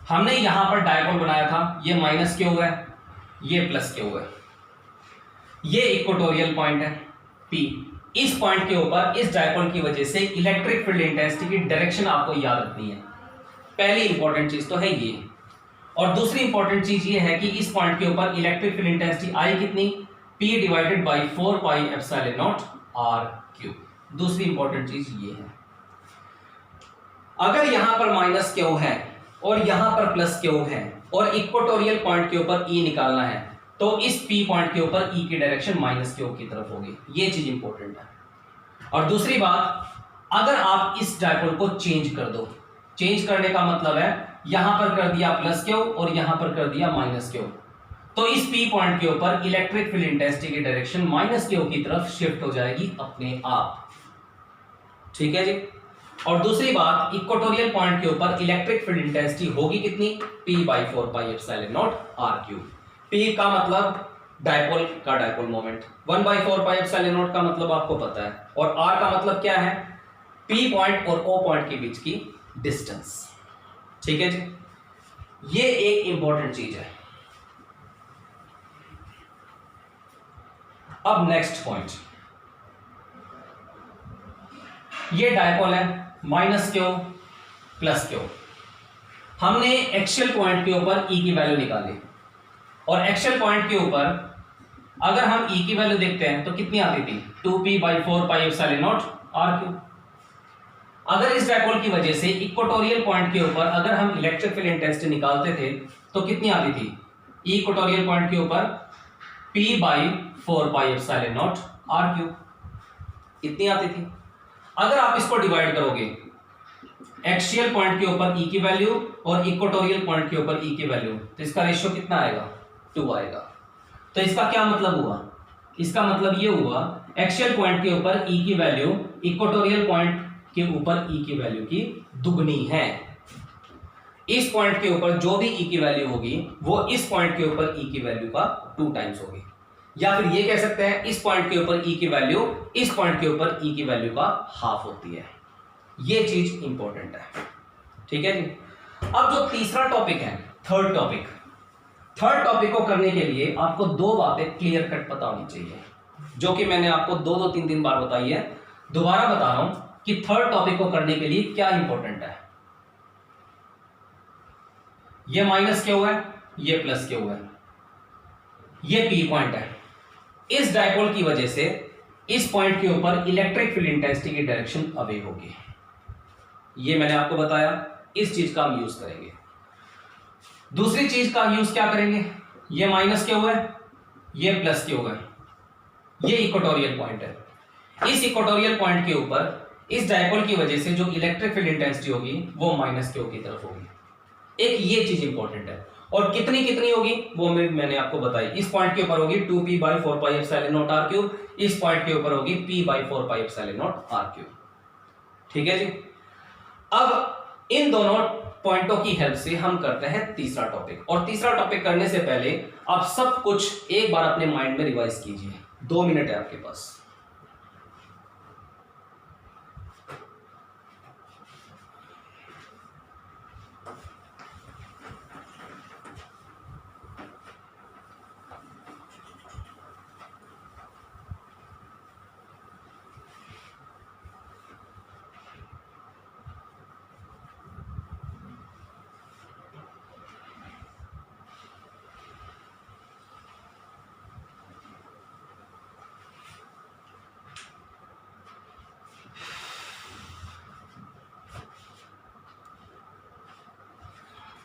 हमने यहां पर डायपोल बनाया था, ये माइनस क्यू है, ये प्लस क्यू है, ये इक्वेटोरियल पॉइंट है P। इस पॉइंट के ऊपर इस डायपोल की वजह से इलेक्ट्रिक फील्ड इंटेंसिटी की डायरेक्शन आपको याद रखनी है। पहली इंपॉर्टेंट चीज तो है ये, और दूसरी इंपॉर्टेंट चीज ये है कि इस पॉइंट के ऊपर इलेक्ट्रिक फील्ड इंटेंसिटी आई कितनी, P divided by 4 pi epsilon naught r cube. दूसरी इंपॉर्टेंट चीज ये है, अगर यहां पर माइनस क्यू है और यहां पर प्लस क्यू है और इक्वेटोरियल पॉइंट के ऊपर E निकालना है, तो इस P पॉइंट के ऊपर E की डायरेक्शन माइनस क्यू की तरफ होगी, ये चीज इंपॉर्टेंट है। और दूसरी बात, अगर आप इस डायपोल को चेंज कर दो, चेंज करने का मतलब है यहां पर कर दिया प्लस क्यू और यहां पर कर दिया माइनस क्यू, तो इस P पॉइंट के ऊपर इलेक्ट्रिक फील्ड इंटेंसिटी की डायरेक्शन माइनस क्यू की तरफ शिफ्ट हो जाएगी अपने आप, ठीक है जी। और दूसरी बात, इक्वेटोरियल पॉइंट के ऊपर इलेक्ट्रिक फील्ड इंटेंसिटी होगी कितनी, P/4 pi epsilon naught r cube. P का मतलब डायपोल का dipole moment 1/4 pi epsilon naught का मतलब आपको पता है, और r का मतलब क्या है, p पॉइंट और o पॉइंट के बीच की डिस्टेंस। ठीक है जी, ये एक इंपॉर्टेंट चीज है। अब नेक्स्ट पॉइंट, ये डायपोल है माइनस क्यू प्लस क्यू। हमने एक्सियल पॉइंट के ऊपर E की वैल्यू निकाली, और एक्सियल पॉइंट के ऊपर अगर हम E की वैल्यू देखते हैं तो कितनी आती थी, 2p/4 pi epsilon not r3। अगर इस डायपोल की वजह से इक्वेटोरियल पॉइंट के ऊपर अगर हम इलेक्ट्रिक फील्ड इंटेंसिटी निकालते थे तो कितनी आती थी, इक्वेटोरियल पॉइंट के ऊपर p/4 pi epsilon not r3 इतनी आती थी। अगर आप इसको डिवाइड करोगे, एक्सियल पॉइंट के ऊपर E की वैल्यू और इक्वेटोरियल पॉइंट के ऊपर E की वैल्यू, तो इसका रेशियो कितना आएगा, 2 आएगा। तो इसका क्या मतलब हुआ, इसका मतलब ये हुआ एक्सियल पॉइंट के ऊपर E की वैल्यू इक्वेटोरियल पॉइंट के ऊपर E की वैल्यू की दुगनी है। इस पॉइंट के ऊपर जो भी E की वैल्यू होगी वो इस पॉइंट के ऊपर E की वैल्यू का 2 टाइम्स होगी, या फिर ये कह सकते हैं इस पॉइंट के ऊपर E की वैल्यू इस पॉइंट के ऊपर E की वैल्यू का हाफ होती है। ये चीज इंपॉर्टेंट है। ठीक है जी। अब जो तीसरा टॉपिक है, थर्ड टॉपिक को करने के लिए आपको दो बातें क्लियर कट पता होनी चाहिए, जो कि मैंने आपको 2-3 बार बताई है। दोबारा बता रहा हूं कि थर्ड टॉपिक को करने के लिए क्या इंपॉर्टेंट है। ये माइनस क्यू है, ये प्लस क्यू है, ये पी पॉइंट है। इस डायपोल की वजह से इस पॉइंट के ऊपर इलेक्ट्रिक फील्ड इंटेंसिटी की डायरेक्शन अवे होगी। ये मैंने आपको बताया, इस चीज का हम यूज करेंगे। दूसरी चीज का यूज क्या करेंगे, ये माइनस क्यू है, ये प्लस क्यू है, ये इक्वेटोरियल पॉइंट है। इस इक्वेटोरियल पॉइंट के ऊपर इस डायपोल की वजह से जो इलेक्ट्रिक फील्ड इंटेंसिटी होगी वो माइनस क्यू की तरफ होगी। एक ये चीज इंपॉर्टेंट है, और कितनी कितनी होगी वो मैंने आपको बताई। इस पॉइंट के ऊपर होगी 2p/4 pi epsilon not r3, इस पॉइंट के ऊपर होगी p/4 pi epsilon not r3। ठीक है जी। अब इन दोनों पॉइंटों की हेल्प से हम करते हैं तीसरा टॉपिक, और तीसरा टॉपिक करने से पहले आप सब कुछ एक बार अपने माइंड में रिवाइज कीजिए। 2 मिनट है आपके पास।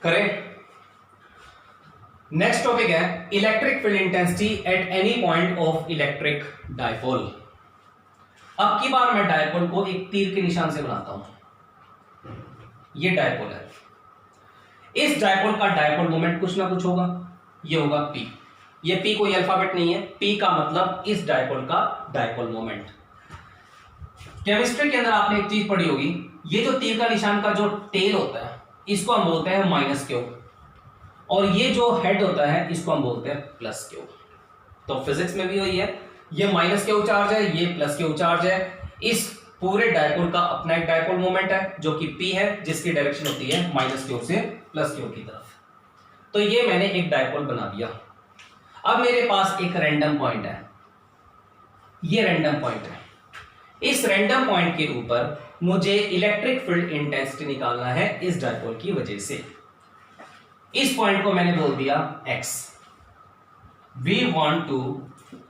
करें। नेक्स्ट टॉपिक है electric field intensity at any point of electric dipole. अब की बार मैं डायपोल को एक तीर के निशान से बनाता हूं। ये डायपोल है, इस डायपोल का डायपोल मोमेंट कुछ ना कुछ होगा, ये होगा P। ये P कोई अल्फाबेट नहीं है, P का मतलब इस डायपोल का डायपोल मोमेंट। केमिस्ट्री के अंदर आपने एक चीज पढ़ी होगी, ये जो तीर का निशान का जो टेल होता है इसको हम बोलते हैं माइनस क्यू, और ये जो हेड होता है इसको हम बोलते हैं प्लस क्यू। तो फिजिक्स में भी वही है, ये माइनस क्यू चार्ज है, ये प्लस क्यू चार्ज है। इस पूरे डायपोल का अपना एक डायपोल मोमेंट है जो कि P है, जिसकी डायरेक्शन होती है माइनस क्यू से प्लस क्यू की तरफ। तो ये मैंने एक डायपोल बना दिया। अब मेरे पास एक रैंडम पॉइंट है, ये रैंडम पॉइंट है। इस रैंडम पॉइंट के ऊपर मुझे इलेक्ट्रिक फील्ड इंटेंसिटी निकालना है इस डायपोल की वजह से। इस पॉइंट को मैंने बोल दिया x। We want to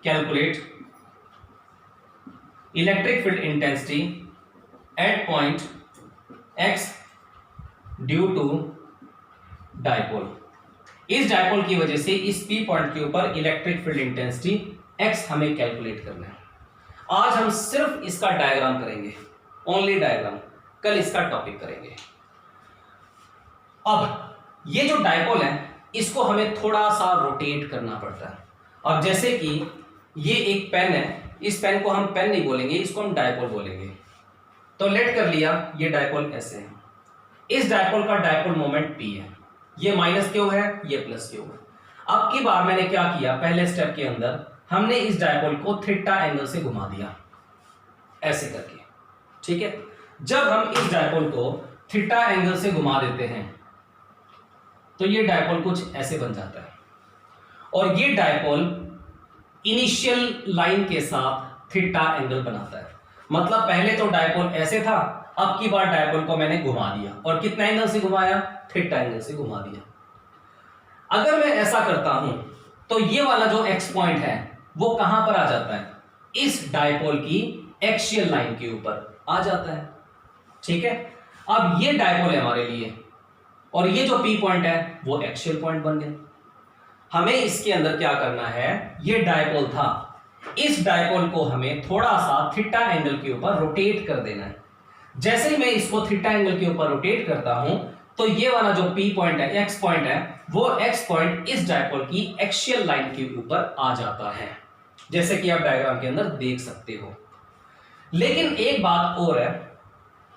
calculate electric field intensity at point x due to dipole. इस डायपोल की वजह से इस P पॉइंट के ऊपर इलेक्ट्रिक फील्ड इंटेंसिटी x हमें कैलकुलेट करना है। आज हम सिर्फ इसका डायग्राम करेंगे, ओनली डायग्राम। कल इसका टॉपिक करेंगे। अब ये जो डायपोल है इसको हमें थोड़ा सा रोटेट करना पड़ता है। अब जैसे कि ये एक पेन है, इस पेन को हम पेन नहीं बोलेंगे, इसको हम डायपोल बोलेंगे। तो लेट कर लिया, ये डायपोल ऐसे है। इस डायपोल का डायपोल मोमेंट P है, ये माइनस क्यू है, ये प्लस क्यू है। अब की बार मैंने क्या किया, पहले स्टेप के अंदर हमने इस डायपोल को थीटा एंगल से घुमा दिया ऐसे करके, ठीक है। जब हम इस डायपोल को थीटा एंगल से घुमा देते हैं तो ये डायपोल कुछ ऐसे बन जाता है, और ये डायपोल इनिशियल लाइन के साथ थीटा एंगल बनाता है। मतलब पहले तो डायपोल ऐसे था, अब की बार डायपोल को मैंने घुमा दिया, और कितना एंगल से घुमाया, थीटा एंगल से घुमा दिया। अगर मैं ऐसा करता हूं तो ये वाला जो एक्स पॉइंट है वो कहां पर आ जाता है, इस डायपोल की एक्सियल लाइन के ऊपर आ जाता है, ठीक है। अब ये डायपोल है हमारे लिए, और ये जो पी पॉइंट है वो एक्सियल पॉइंट बन गया। हमें इसके अंदर क्या करना है, ये डायपोल था, इस डायपोल को हमें थोड़ा सा थीटा एंगल के ऊपर रोटेट कर देना है। जैसे ही मैं इसको थीटा एंगल के ऊपर रोटेट करता हूं तो ये वाला जो पी पॉइंट है, एक्स पॉइंट है, वो एक्स पॉइंट इस डायपोल की एक्सियल लाइन के ऊपर आ जाता है, जैसे कि आप डायग्राम के अंदर देख सकते हो। लेकिन एक बात और है,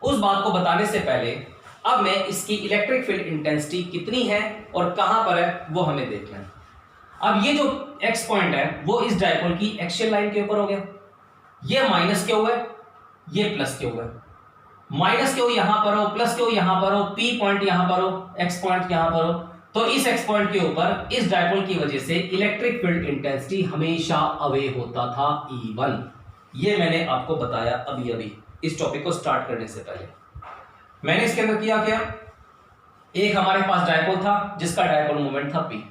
उस बात को बताने से पहले अब मैं इसकी इलेक्ट्रिक फील्ड इंटेंसिटी कितनी है और कहां पर है वो हमें देखना है। अब ये जो एक्स पॉइंट है वो इस डायपोल की एक्सियल लाइन के ऊपर हो गया, ये माइनस क्यू है, ये प्लस क्यू है। माइनस क्यू यहां पर हो, प्लस क्यू यहां पर हो, पी पॉइंट यहां पर हो, एक्स पॉइंट यहां पर हो, तो इस एक्स पॉइंट के ऊपर इस डायपोल की वजह से इलेक्ट्रिक फील्ड इंटेंसिटी हमेशा अवे होता था E1। ये मैंने आपको बताया अभी अभी इस टॉपिक को स्टार्ट करने से पहले। मैंने इसके अंदर किया क्या, एक हमारे पास डायपोल था जिसका डायपोल मोमेंट था P,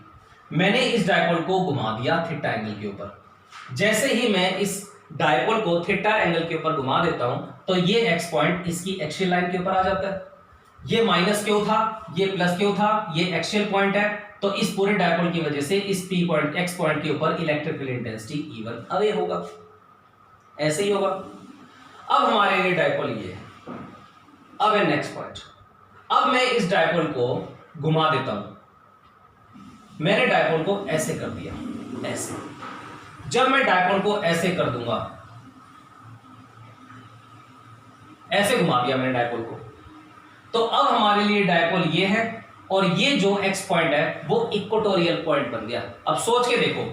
मैंने इस डायपोल को घुमा दिया थीटा एंगल के ऊपर। जैसे ही मैं इस डायपोल को थीटा एंगल के ऊपर घुमा देता हूं तो ये एक्स पॉइंट इसकी एक्सियल लाइन के ऊपर आ जाता है। ये माइनस क्यू था, ये प्लस क्यू था, ये एक्सियल पॉइंट है, तो इस पूरे डायपोल की वजह से इस पी पॉइंट एक्स पॉइंट के ऊपर electric field intensity E1 away होगा, ऐसे ही होगा। अब हमारे लिए डायपोल ये है। अब है नेक्स्ट पॉइंट, अब मैं इस डायपोल को घुमा देता हूं। मैंने डायपोल को ऐसे कर दिया, ऐसे। जब मैं डायपोल को ऐसे कर दूंगा, ऐसे घुमा दिया मैंने डायपोल को, तो अब हमारे लिए डायपोल ये है, और ये जो एक्स पॉइंट है वो इक्वेटोरियल पॉइंट बन गया। अब सोच के देखो,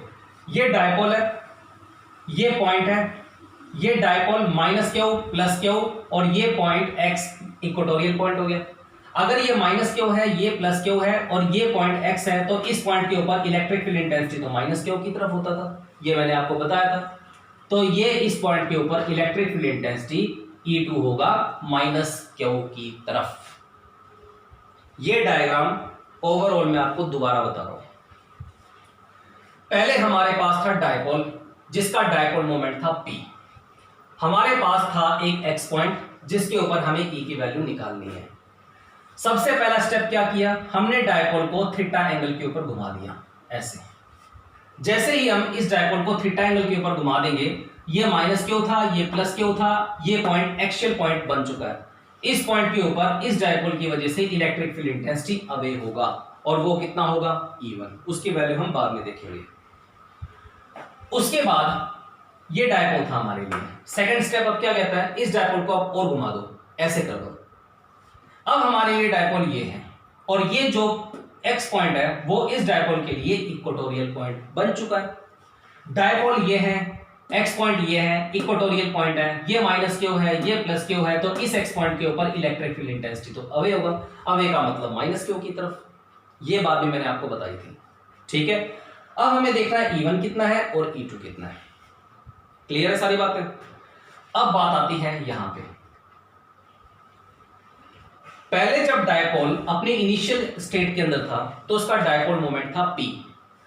ये डायपोल है, ये पॉइंट है, ये dipole minus Q plus Q, और ये पॉइंट एक्स इक्वेटोरियल पॉइंट हो गया। अगर ये माइनस क्यू है, ये प्लस क्यू है, और ये पॉइंट एक्स है, तो इस पॉइंट के ऊपर इलेक्ट्रिक फील्ड इंटेंसिटी तो माइनस क्यू की तरफ होता था, ये मैंने आपको बताया था। तो ये इस पॉइंट के ऊपर इलेक्ट्रिक फील्ड इंटेंसिटी E2 होगा माइनस क्यू की तरफ। ये डायग्राम ओवरऑल मैं आपको दोबारा बता रहा हूं। पहले हमारे पास था डायपोल जिसका डायपोल मोमेंट था P, हमारे पास था एक एक्स पॉइंट जिसके ऊपर हमें E की वैल्यू निकालनी है। सबसे पहला स्टेप क्या किया, हमने डायपोल को थीटा एंगल के ऊपर घुमा दिया ऐसे। जैसे ही हम इस डायपोल को थीटा एंगल के ऊपर घुमा देंगे, ये माइनस क्यू था, ये प्लस क्यू था, ये पॉइंट एक्सियल पॉइंट बन चुका है। इस पॉइंट के ऊपर इस डायपोल की वजह से इलेक्ट्रिक फील्ड इंटेंसिटी अवे होगा, और वो कितना होगा, E1। उसकी वैल्यू हम बाद में देखेंगे। उसके बाद ये डायपोल था हमारे लिए। सेकंड स्टेप अब क्या कहता है, इस डायपोल को आप और घुमा दो, ऐसे कर दो। अब हमारे लिए डायपोल ये है, और ये जो एक्स पॉइंट है वो इस डायपोल के लिए इक्वेटोरियल पॉइंट बन चुका है। डायपोल ये है, एक्स पॉइंट ये है, इक्वेटोरियल पॉइंट है, ये माइनस क्यू है, ये प्लस क्यू है, तो इस एक्स पॉइंट के ऊपर इलेक्ट्रिक फील्ड इंटेंसिटी तो अवे होगा। अवे का मतलब माइनस क्यू की तरफ, ये बात भी मैंने आपको बताई थी, ठीक है। अब हमें देखना है E1 कितना है और E2 कितना है। क्लियर है सारी बातें। अब बात आती है यहां पे, पहले जब डायपोल अपने इनिशियल स्टेट के अंदर था तो उसका डायपोल मोमेंट था P।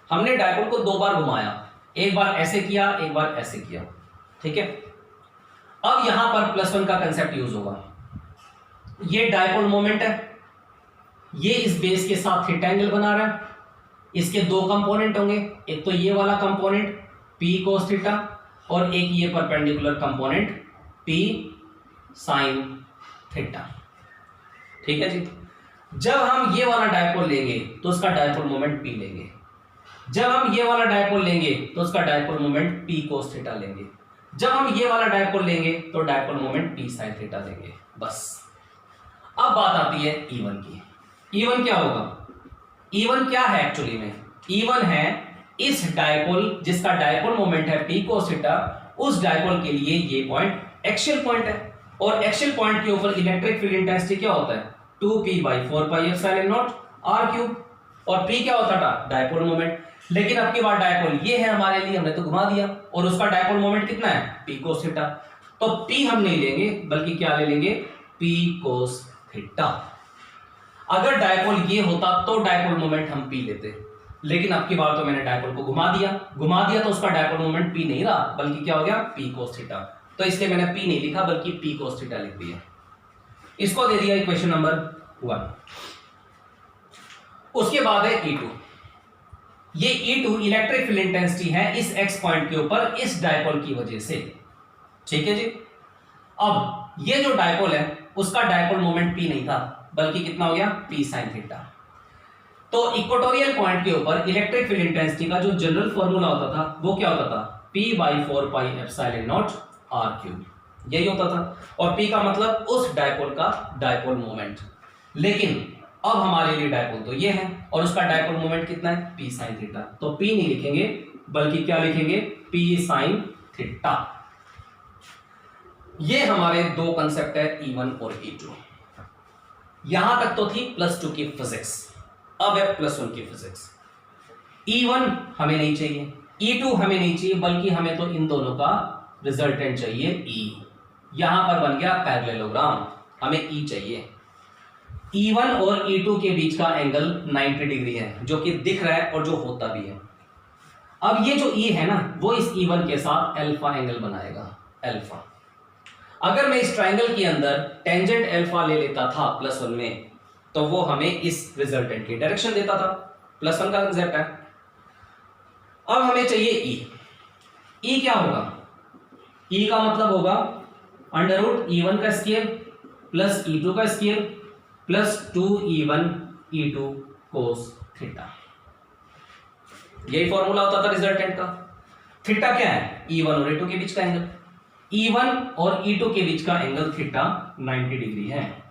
हमने डायपोल को दो बार घुमाया, एक बार ऐसे किया, एक बार ऐसे किया, ठीक है। अब यहां पर +1 का कंसेप्ट यूज होगा। ये डायपोल मोमेंट है, ये इस बेस के साथ थीटा एंगल बना रहा है। इसके दो कंपोनेंट होंगे, एक तो ये वाला कंपोनेंट P cos थीटा, और एक ये perpendicular component P sin theta, ठीक है जी। जब हम ये वाला डायपोल लेंगे तो उसका डायपोल मोमेंट P लेंगे। जब हम ये वाला डायपोल लेंगे तो उसका dipole moment P cos theta लेंगे। जब हम ये वाला डायपोल लेंगे तो dipole moment P sin theta लेंगे, बस। अब बात आती है E1 की। E1 क्या होगा, E1 क्या है एक्चुअली में, E1 है इस डायपोल जिसका डायपोल मोमेंट है p cos थीटा, उस डायपोल के लिए ये पॉइंट एक्सियल पॉइंट है, और एक्सियल पॉइंट के ऊपर इलेक्ट्रिक फील्ड इंटेंसिटी क्या होता है 2p/4πε0 r3, और p क्या होता था डायपोल मोमेंट। लेकिन अब की बार डायपोल ये है हमारे लिए, हमने तो घुमा दिया, और उसका डायपोल मोमेंट कितना है p cos थीटा, तो p हम नहीं लेंगे बल्कि क्या ले लेंगे p cos थीटा। अगर डायपोल ये होता तो डायपोल मोमेंट हम p लेते, लेकिन अब की बार तो मैंने डायपोल को घुमा दिया तो उसका डायपोल मोमेंट p नहीं रहा बल्कि क्या हो गया p cos थीटा, तो इसलिए मैंने p नहीं लिखा बल्कि p cos थीटा लिख दिया। इसको दे दिया इक्वेशन नंबर 1। उसके बाद है E2। ये E2 इलेक्ट्रिक फील्ड इंटेंसिटी है इस x पॉइंट के ऊपर इस डायपोल की वजह से, ठीक है जी। अब ये जो डायपोल है उसका डायपोल मोमेंट p नहीं था बल्कि कितना हो गया p sin थीटा। तो इक्वेटोरियल पॉइंट के ऊपर इलेक्ट्रिक फील्ड इंटेंसिटी का जो जनरल फॉर्मूला होता था वो क्या होता था p/4πε0 r3, यही होता था, और p का मतलब उस डायपोल का डायपोल मोमेंट। लेकिन अब हमारे लिए डायपोल तो ये है और उसका डायपोल मोमेंट कितना है p sin थीटा, तो p नहीं लिखेंगे बल्कि क्या लिखेंगे p sin थीटा। ये हमारे दो कंसेप्ट है E1 और E2। यहां तक तो थी +2 की फिजिक्स, अब है +1 की फिजिक्स। E1 हमें नहीं चाहिए, E2 हमें नहीं चाहिए, बल्कि हमें तो इन दोनों का रिजल्टेंट चाहिए E। यहां पर बन गया पैरेललोग्राम, हमें E चाहिए। E1 और E2 के बीच का एंगल 90 डिग्री है, जो कि दिख रहा है और जो होता भी है। अब ये जो E है ना वो इस E1 के साथ अल्फा एंगल बनाएगा, अल्फा। अगर मैं इस ट्राइंगल के अंदर टेंजेंट अल्फा ले लेता था +1 में, तो वो हमें इस रिजल्टेंट की डायरेक्शन देता था, +1 का कंसेप्ट है। अब हमें चाहिए E क्या होगा, E का मतलब होगा √E1 का स्क्वायर प्लस E2 का square plus 2E1 E2 cos theta. यही फॉर्मूला होता था रिजल्टेंट का। थीटा क्या है E1 और E2 के बीच का एंगल, E1 और E2 के बीच का एंगल थीटा 90 डिग्री है।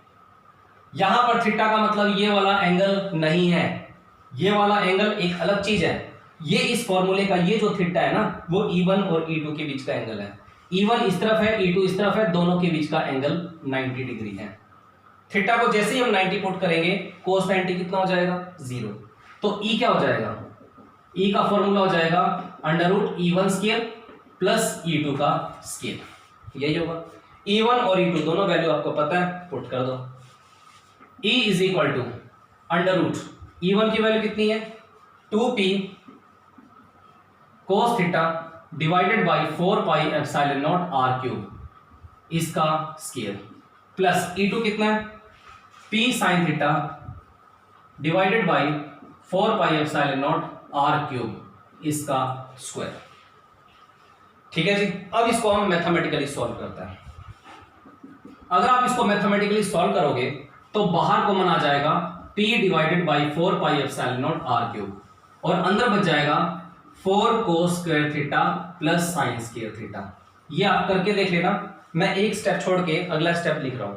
यहां पर थीटा का मतलब ये वाला एंगल नहीं है, ये वाला एंगल एक अलग चीज है। ये इस फॉर्मूले का ये जो थीटा है ना वो E1 और E2 के बीच का एंगल है। E1 इस तरफ है, E2 इस तरफ है, दोनों के बीच का एंगल 90 डिग्री है। थीटा को जैसे ही हम 90 पुट करेंगे cos 90 कितना हो जाएगा 0, तो E क्या हो जाएगा, E का फॉर्मूला हो जाएगा √E1 स्क्वायर प्लस E2 का स्क्वायर, यही होगा। E1 और E2 दोनों वैल्यू आपको पता है, पुट कर दो। E is equal to √E1 की वैल्यू कितनी है 2p cos theta divided by 4πε0 r3 इसका स्क्वायर, प्लस E2 कितना है p sin theta divided by 4πε0 r3 इसका स्क्वायर। ठीक है जी। अब इसको हम मैथमेटिकली सॉल्व करते हैं। अगर आप इसको मैथमेटिकली सॉल्व करोगे तो बाहर कॉमन आ जाएगा p डिवाइडेड बाई 4πε0 r3 और अंदर बच जाएगा 4 cos square theta plus sine square theta. ये आप करके देख लेना, मैं एक स्टेप छोड़ के अगला स्टेप लिख रहा हूं।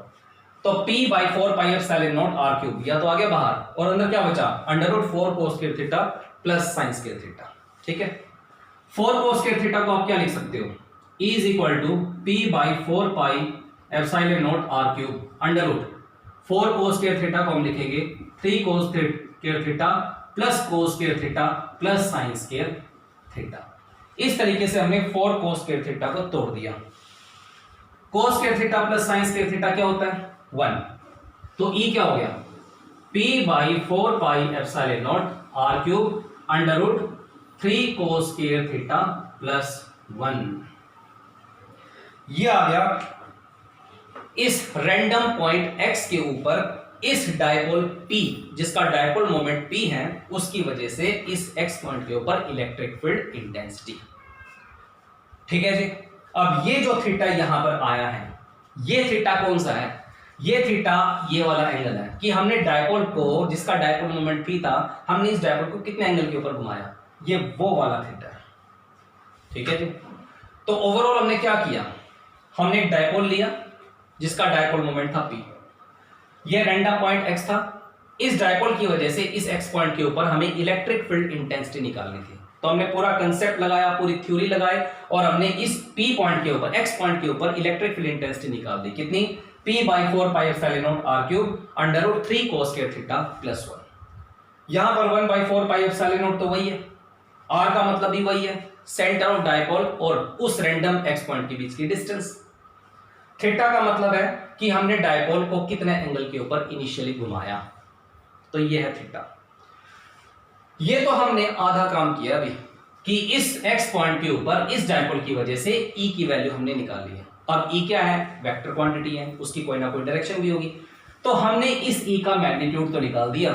तो p/4πε0 r3 या तो आ गया बाहर और अंदर क्या बचा √4 cos square theta plus sine square theta. ठीक है, 4 cos स्क्वायर थीटा को आप क्या लिख सकते हो, E is equal to p/4πε0 r3 √4 cos square theta को हम लिखेंगे 3 cos square theta plus cos square theta plus sine square theta. इस तरीके से हमने 4 cos स्क्वायर थीटा को तोड़ दिया। cos square theta plus sine square theta क्या होता है 1, तो E क्या हो गया p/4πε0 r3 √3 cos square theta plus 1। ये आ गया इस रैंडम पॉइंट x के ऊपर इस डायपोल P जिसका डायपोल मोमेंट P है उसकी वजह से इस x पॉइंट के ऊपर इलेक्ट्रिक फील्ड इंटेंसिटी। ठीक है जी। अब ये जो थीटा यहां पर आया है ये थीटा कौन सा है, ये थीटा ये वाला एंगल है कि हमने डायपोल को जिसका डायपोल मोमेंट P था हमने इस डायपोल को कितने एंगल के ऊपर घुमाया, ये वो वाला थीटा है। ठीक है जी। तो ओवरऑल हमने क्या किया, हमने एक डायपोल लिया जिसका डायपोल मोमेंट था P, ये रैंडम पॉइंट x था, इस डायपोल की वजह से इस एक्स पॉइंट के ऊपर हमें इलेक्ट्रिक फील्ड इंटेंसिटी निकालनी थी, तो हमने पूरा कंसेप्ट लगाया, पूरी थ्योरी लगाए और हमने इस पी पॉइंट के ऊपर, एक्स पॉइंट के ऊपर इलेक्ट्रिक फील्ड इंटेंसिटी निकाल दी। कितनी? P/4πε0r³ √3 cos square theta plus 1। यहां पर 1/4πε0 तो वही है, r का मतलब भी वही है, सेंटर ऑफ डायपोल और उस रैंडम एक्स पॉइंट के बीच की डिस्टेंस। थीटा का मतलब है कि हमने डायपोल को कितने एंगल के ऊपर इनिशियली घुमाया, तो ये है थीटा। ये तो हमने आधा काम किया अभी कि इस एक्स पॉइंट के ऊपर इस डायपोल की वजह से ई की वैल्यू हमने निकाल ली है। अब ई क्या है? वेक्टर क्वांटिटी है, उसकी कोई ना कोई डायरेक्शन भी होगी, तो हमने इस ई का मैग्नीट्यूड तो निकाल दिया,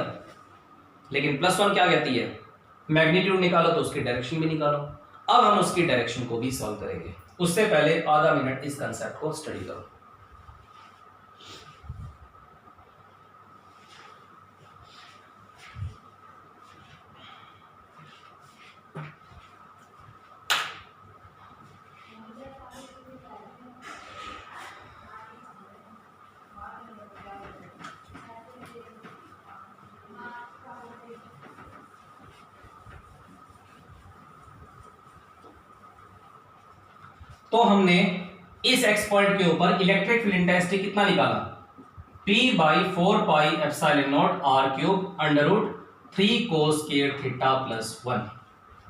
लेकिन प्लस 1 क्या कहती है? मैग्नीट्यूड निकालो तो उसकी डायरेक्शन भी निकालो। अब हम उसकी डायरेक्शन को भी सॉल्व करेंगे, उससे पहले आधा मिनट इस कंसेप्ट को स्टडी करो। तो हमने इस एक्स पॉइंट के ऊपर इलेक्ट्रिक फील्ड इंटेंसिटी कितना निकाला? P/4πε0r³ √3 cos square theta plus 1,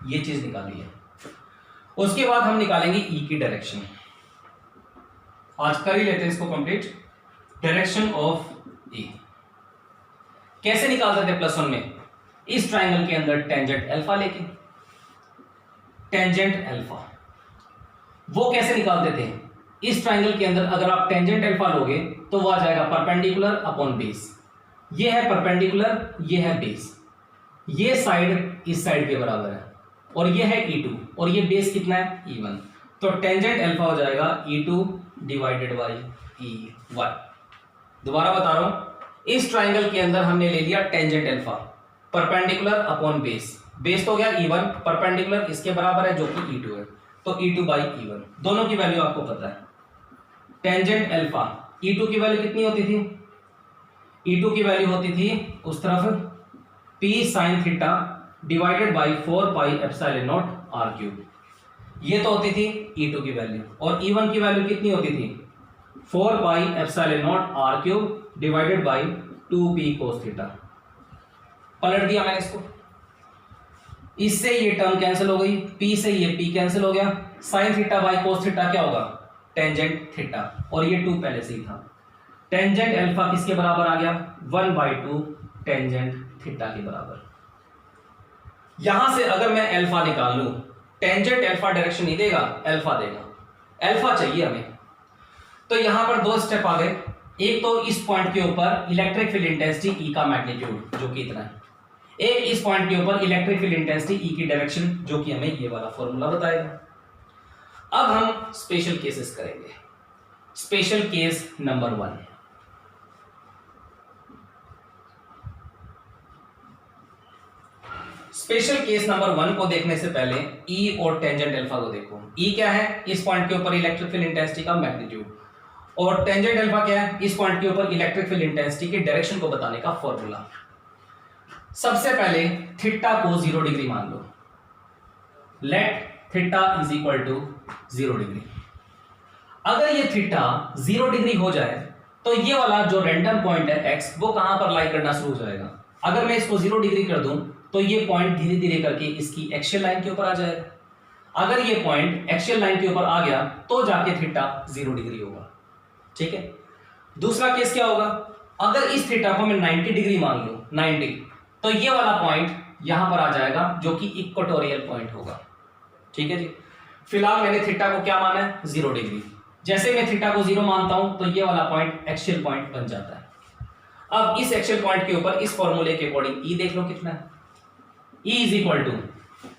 ये चीज निकाली है। उसके बाद हम निकालेंगे ई की डायरेक्शन। आज कर ही लेते हैं इसको कंप्लीट। डायरेक्शन ऑफ ई कैसे निकालते थे प्लस 1 में? इस ट्राइंगल के अंदर टेंजेंट अल्फा लेके, टेंजेंट अल्फा वो कैसे निकालते थे? इस ट्राइंगल के अंदर अगर आप टेंजेंट अल्फा लोगे तो वो आ जाएगा परपेंडिकुलर अपॉन बेस। ये है परपेंडिकुलर, ये है बेस, ये साइड इस साइड के बराबर है और ये है E2 और ये बेस कितना है? E1। तो टेंजेंट अल्फा हो जाएगा E2 डिवाइडेड बाई E1। दोबारा बता रहा हूं, इस ट्राइंगल के अंदर हमने ले लिया tangent alpha, perpendicular upon base, base तो गया E1, परपेंडिकुलर इसके बराबर है जो कि E2 है, तो E2 बाई E1। दोनों की वैल्यू आपको पता है। टेंजेंट अल्फा E2 की वैल्यू कितनी होती थी? E2 की वैल्यू होती थी उस तरफ P sin theta divided by 4πε0r³। ये तो होती थी E2 की वैल्यू, और E1 की वैल्यू कितनी होती थी? 4πε0r³ divided by 2p cos theta. पलट दिया मैंने इसको, इससे ये टर्म कैंसिल हो गई, P से ये P कैंसिल हो गया, sine theta by cos theta क्या होगा? टेंजेंट थीटा, और ये 2 पहले से ही था। टेंजेंट अल्फा किसके बराबर आ गया? 1/2 टेंजेंट थीटा के बराबर। यहां से अगर मैं अल्फा निकाल लूं, टेंजेंट अल्फा डायरेक्शन नहीं देगा, अल्फा देगा, अल्फा चाहिए हमें। तो यहां पर 2 स्टेप आ गए। एक तो इस पॉइंट के ऊपर इलेक्ट्रिक फील्ड इंटेंसिटी E का मैग्नीट्यूड जो कि इतना है, एक इस पॉइंट के ऊपर इलेक्ट्रिक फील्ड इंटेंसिटी E की डायरेक्शन जो कि हमें ये वाला फॉर्मूला बताएगा। अब हम स्पेशल केसेस करेंगे। Special case number 1, special case number 1 को देखने से पहले E और टेंजेंट अल्फा को देखो। E क्या है? इस पॉइंट के ऊपर इलेक्ट्रिक फील्ड इंटेंसिटी का मैग्नीट्यूड, और टेंजेंट अल्फा क्या है? इस पॉइंट के ऊपर इलेक्ट्रिक फील्ड इंटेंसिटी की डायरेक्शन को बताने का फॉर्मूला। सबसे पहले थीटा को 0 डिग्री मान लो, let theta is equal to 0 degree. अगर ये थीटा 0 डिग्री हो जाए तो ये वाला जो रैंडम पॉइंट है x, वो कहां पर लाई करना शुरू हो जाएगा? अगर मैं इसको 0 डिग्री कर दूं तो ये पॉइंट धीरे धीरे करके इसकी एक्सियल लाइन के ऊपर आ जाएगा। अगर ये पॉइंट एक्सियल लाइन के ऊपर आ गया तो जाके थीटा 0 डिग्री होगा। ठीक है। दूसरा केस क्या होगा? अगर इस थीटा को मैं 90 डिग्री मान लूं, 90, तो ये वाला पॉइंट यहां पर आ जाएगा जो कि इक्वेटोरियल पॉइंट होगा। ठीक है जी। फिलहाल मैंने थीटा को क्या माना है? 0 डिग्री। जैसे मैं थीटा को 0 मानता हूं तो ये वाला पॉइंट एक्सियल पॉइंट बन जाता है। अब इस एक्सियल पॉइंट के ऊपर इस फॉर्मूले के अकॉर्डिंग E देख लो कितना है। E is equal to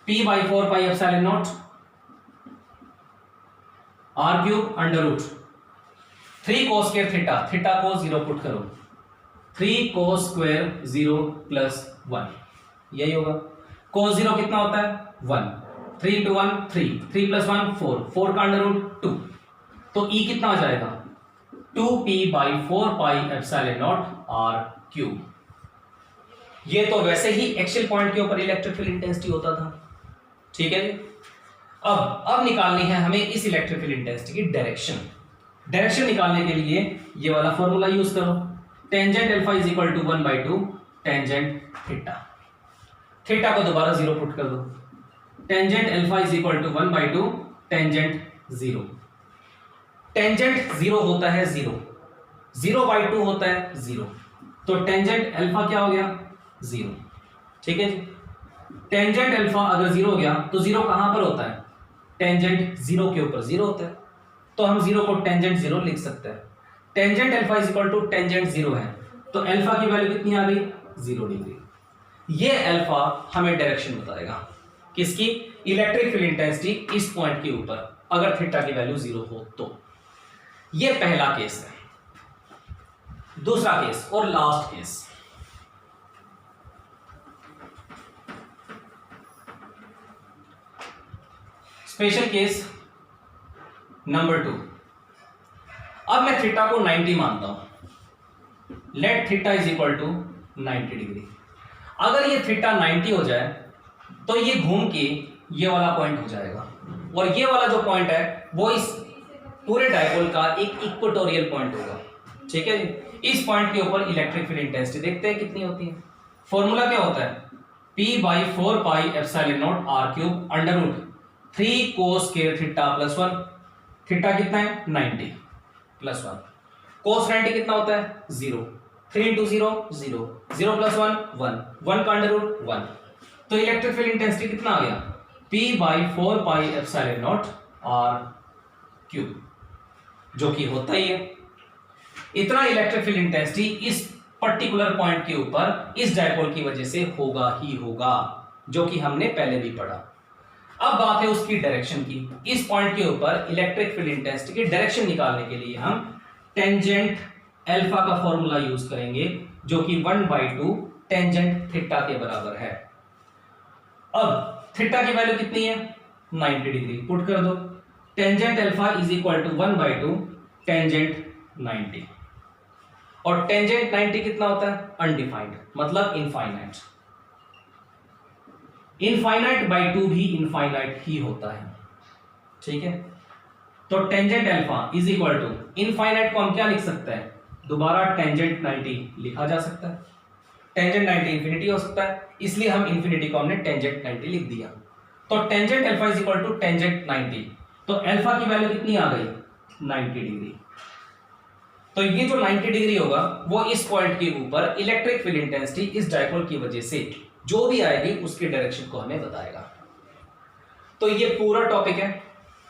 P/4πε0 r³ √3 cos square theta, theta को 0 पुट करो, 3 cos square 0 प्लस 1, यही होगा। cos 0 कितना होता है? 1, 3 into 1 3, 3 plus 1 4, 4 का √2, तो E कितना आ जाएगा? 2p/4πε0r³। ये तो वैसे ही एक्सियल पॉइंट के ऊपर इलेक्ट्रिक फील्ड इंटेंसिटी होता था, ठीक है जी। अब निकालनी है हमें इस इलेक्ट्रिक फील्ड इंटेंसिटी की डायरेक्शन निकालने के लिए ये वाला फॉर्मूला यूज करो, tangent alpha is equal to 1/2 tangent theta. Theta को दोबारा जीरो पुट कर दो, tangent alpha is equal to 1/2 tangent zero. Tangent zero होता है जीरो, 0/2 होता है जीरो, तो टेंजेंट अल्फा क्या हो गया जीरो, ठीक है जी। टेंजेंट अल्फा अगर जीरो हो गया तो जीरो कहां पर होता है, टेंजेंट जीरो के ऊपर जीरो होता है, तो हम जीरो को टेंजेंट जीरो लिख सकते हैं। Tangent alpha is equal to tangent zero है, तो अल्फा की वैल्यू कितनी आ गई 0 डिग्री। ये अल्फा हमें डायरेक्शन बताएगा किसकी, इलेक्ट्रिक फील्ड इंटेंसिटी इस पॉइंट के ऊपर अगर थीटा की वैल्यू 0 हो तो। ये पहला केस है। दूसरा केस और last case, special case number 2। अब मैं थीटा को 90 मानता हूं, let theta is equal to 90 degree. अगर ये थीटा 90 हो जाए तो ये घूम के ये वाला पॉइंट हो जाएगा, और ये वाला जो पॉइंट है वो इस पूरे डायपोल का एक इक्वेटोरियल पॉइंट होगा, ठीक है जी। इस पॉइंट के ऊपर इलेक्ट्रिक फील्ड इंटेंसिटी देखते हैं कितनी होती है। फॉर्मूला क्या होता है, P/4πε0 r³ under root 3 cos square theta plus 1। Theta कितना है 90 प्लस 1, cos 90 कितना होता है 0, 3 इंटू 0 0, 0 प्लस 1 1, 1 का अंडर रूट 1, तो इलेक्ट्रिक फील्ड इंटेंसिटी कितना आ गया P/4πε0 r³, जो कि होता ही है। इतना इलेक्ट्रिक फील्ड इंटेंसिटी इस पर्टिकुलर पॉइंट के ऊपर इस डायपोल की वजह से होगा ही होगा, जो कि हमने पहले भी पढ़ा। अब बात है उसकी डायरेक्शन की। इस पॉइंट के ऊपर इलेक्ट्रिक फील्ड इंटेंसिटी की डायरेक्शन निकालने के लिए हम टेंजेंट अल्फा का फॉर्मूला यूज करेंगे, जो कि 1/2 टेंजेंट थीटा के बराबर है। अब थीटा की वैल्यू कितनी है 90 डिग्री, पुट कर दो, tangent alpha is equal to 1/2 tangent 90, और टेंजेंट 90 कितना होता है अनडिफाइंड, मतलब इनफाइनाइट। इनफाइनाइट बाई 2 भी इनफाइनाइट ही होता है, ठीक है। तो tangent alpha is equal to, infinite को हम क्या लिख सकते हैं, दोबारा टेंजेंट 90 लिखा जा सकता है। टेंजेंट 90 इंफिनिटी हो सकता है, इसलिए हम इंफिनिटी को हमने टेंजेंट 90 लिख दिया। तो tangent alpha is equal to tangent 90, तो अल्फा की वैल्यू कितनी आ गई 90 डिग्री। तो ये जो 90 डिग्री होगा वो इस पॉइंट के ऊपर इलेक्ट्रिक फील्ड इंटेंसिटी इस डायपोल की वजह से जो भी आएगी उसकी डायरेक्शन को हमें बताएगा। तो ये पूरा टॉपिक है।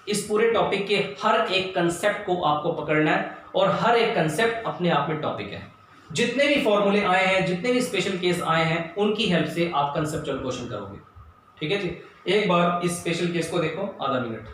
इस पूरे टॉपिक के हर एक कंसेप्ट को आपको पकड़ना है, और हर एक कंसेप्ट अपने आप में टॉपिक है। जितने भी फॉर्मूले आए हैं, जितने भी स्पेशल केस आए हैं, उनकी हेल्प से आप कंसेप्चुअल क्वेश्चन करोगे, ठीक है जी। एक बार इस स्पेशल केस को देखो, आधा मिनट।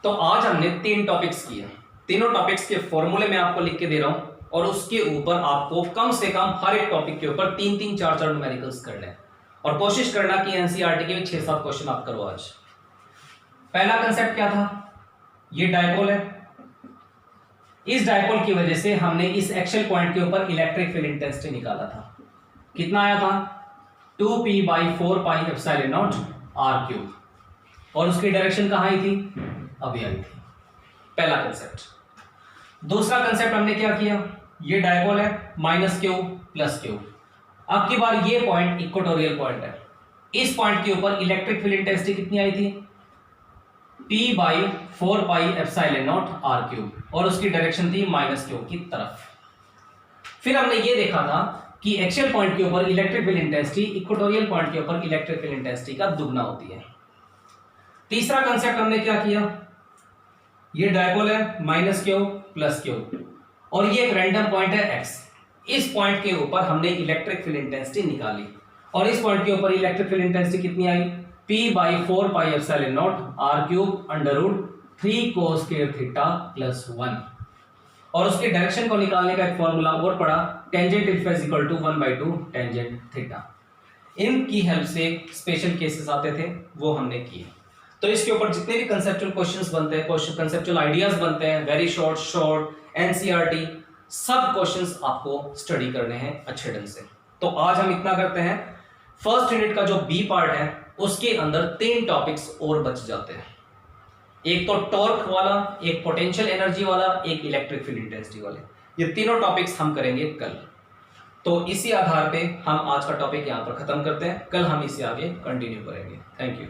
तो आज हमने 3 टॉपिक्स किए। तीनों टॉपिक्स के फॉर्मूले मैं आपको लिख के दे रहा हूं, और उसके ऊपर आपको कम से कम हर एक टॉपिक के ऊपर 3-3, 4-4 न्यूमेरिकल्स करने हैं, और कोशिश करना कि एनसीईआरटी के भी 6-7 क्वेश्चन आप करो आज। पहला कंसेप्ट क्या था, ये डायपोल है। इस डायपोल की वजह से हमने इस एक्सियल पॉइंट के ऊपर इलेक्ट्रिक फील्ड इंटेंसिटी निकाला था। कितना आया था 2p/4πε0 r³, और उसकी डायरेक्शन कहां आई थी, अभी आई थी। पहला कंसेप्ट। दूसरा कंसेप्ट हमने क्या किया, ये डायपोल है -q + q। अब की बार ये पॉइंट इक्वेटोरियल पॉइंट है। इस पॉइंट के ऊपर इलेक्ट्रिक फील्ड इंटेंसिटी कितनी आई थी P/4πε0 r³, और उसकी डायरेक्शन थी -q की तरफ। फिर हमने ये देखा था कि एक्सियल पॉइंट के ऊपर electric field intensity equatorial point के ऊपर इलेक्ट्रिक फील्ड इंटेंसिटी का दुगना होती है। तीसरा कंसेप्ट हमने क्या किया, ये डायपोल है -q + q, और ये एक रैंडम पॉइंट है x। इस पॉइंट के ऊपर हमने इलेक्ट्रिक फील्ड इंटेंसिटी निकाली, और इस पॉइंट के ऊपर इलेक्ट्रिक फील्ड इंटेंसिटी कितनी आई P/4πε0 r³ 3 cos square theta plus 1। और उसके डायरेक्शन को निकालने का एक फॉर्मूला और पढ़ा, tangent alpha is equal to 1/2 tangent theta. इनकी हेल्प से स्पेशल केसेस आते थे, वो हमने किए। तो इसके ऊपर जितने भी कंसेप्चुअल क्वेश्चंस बनते हैं, कंसेप्चुअल आइडियाज बनते हैं, वेरी शॉर्ट एनसीईआरटी, सब क्वेश्चंस आपको स्टडी करने हैं अच्छे ढंग से। तो आज हम इतना करते हैं, फर्स्ट यूनिट का जो बी पार्ट है उसके अंदर 3 टॉपिक्स और बच जाते हैं। एक तो टॉर्क वाला, एक पोटेंशियल एनर्जी वाला, एक इलेक्ट्रिक फील्ड इंटेंसिटी वाले। ये तीनों टॉपिक्स हम करेंगे कल। तो इसी आधार पे हम आज का टॉपिक यहां पर खत्म करते हैं, कल हम इसे आगे कंटिन्यू करेंगे। Thank you.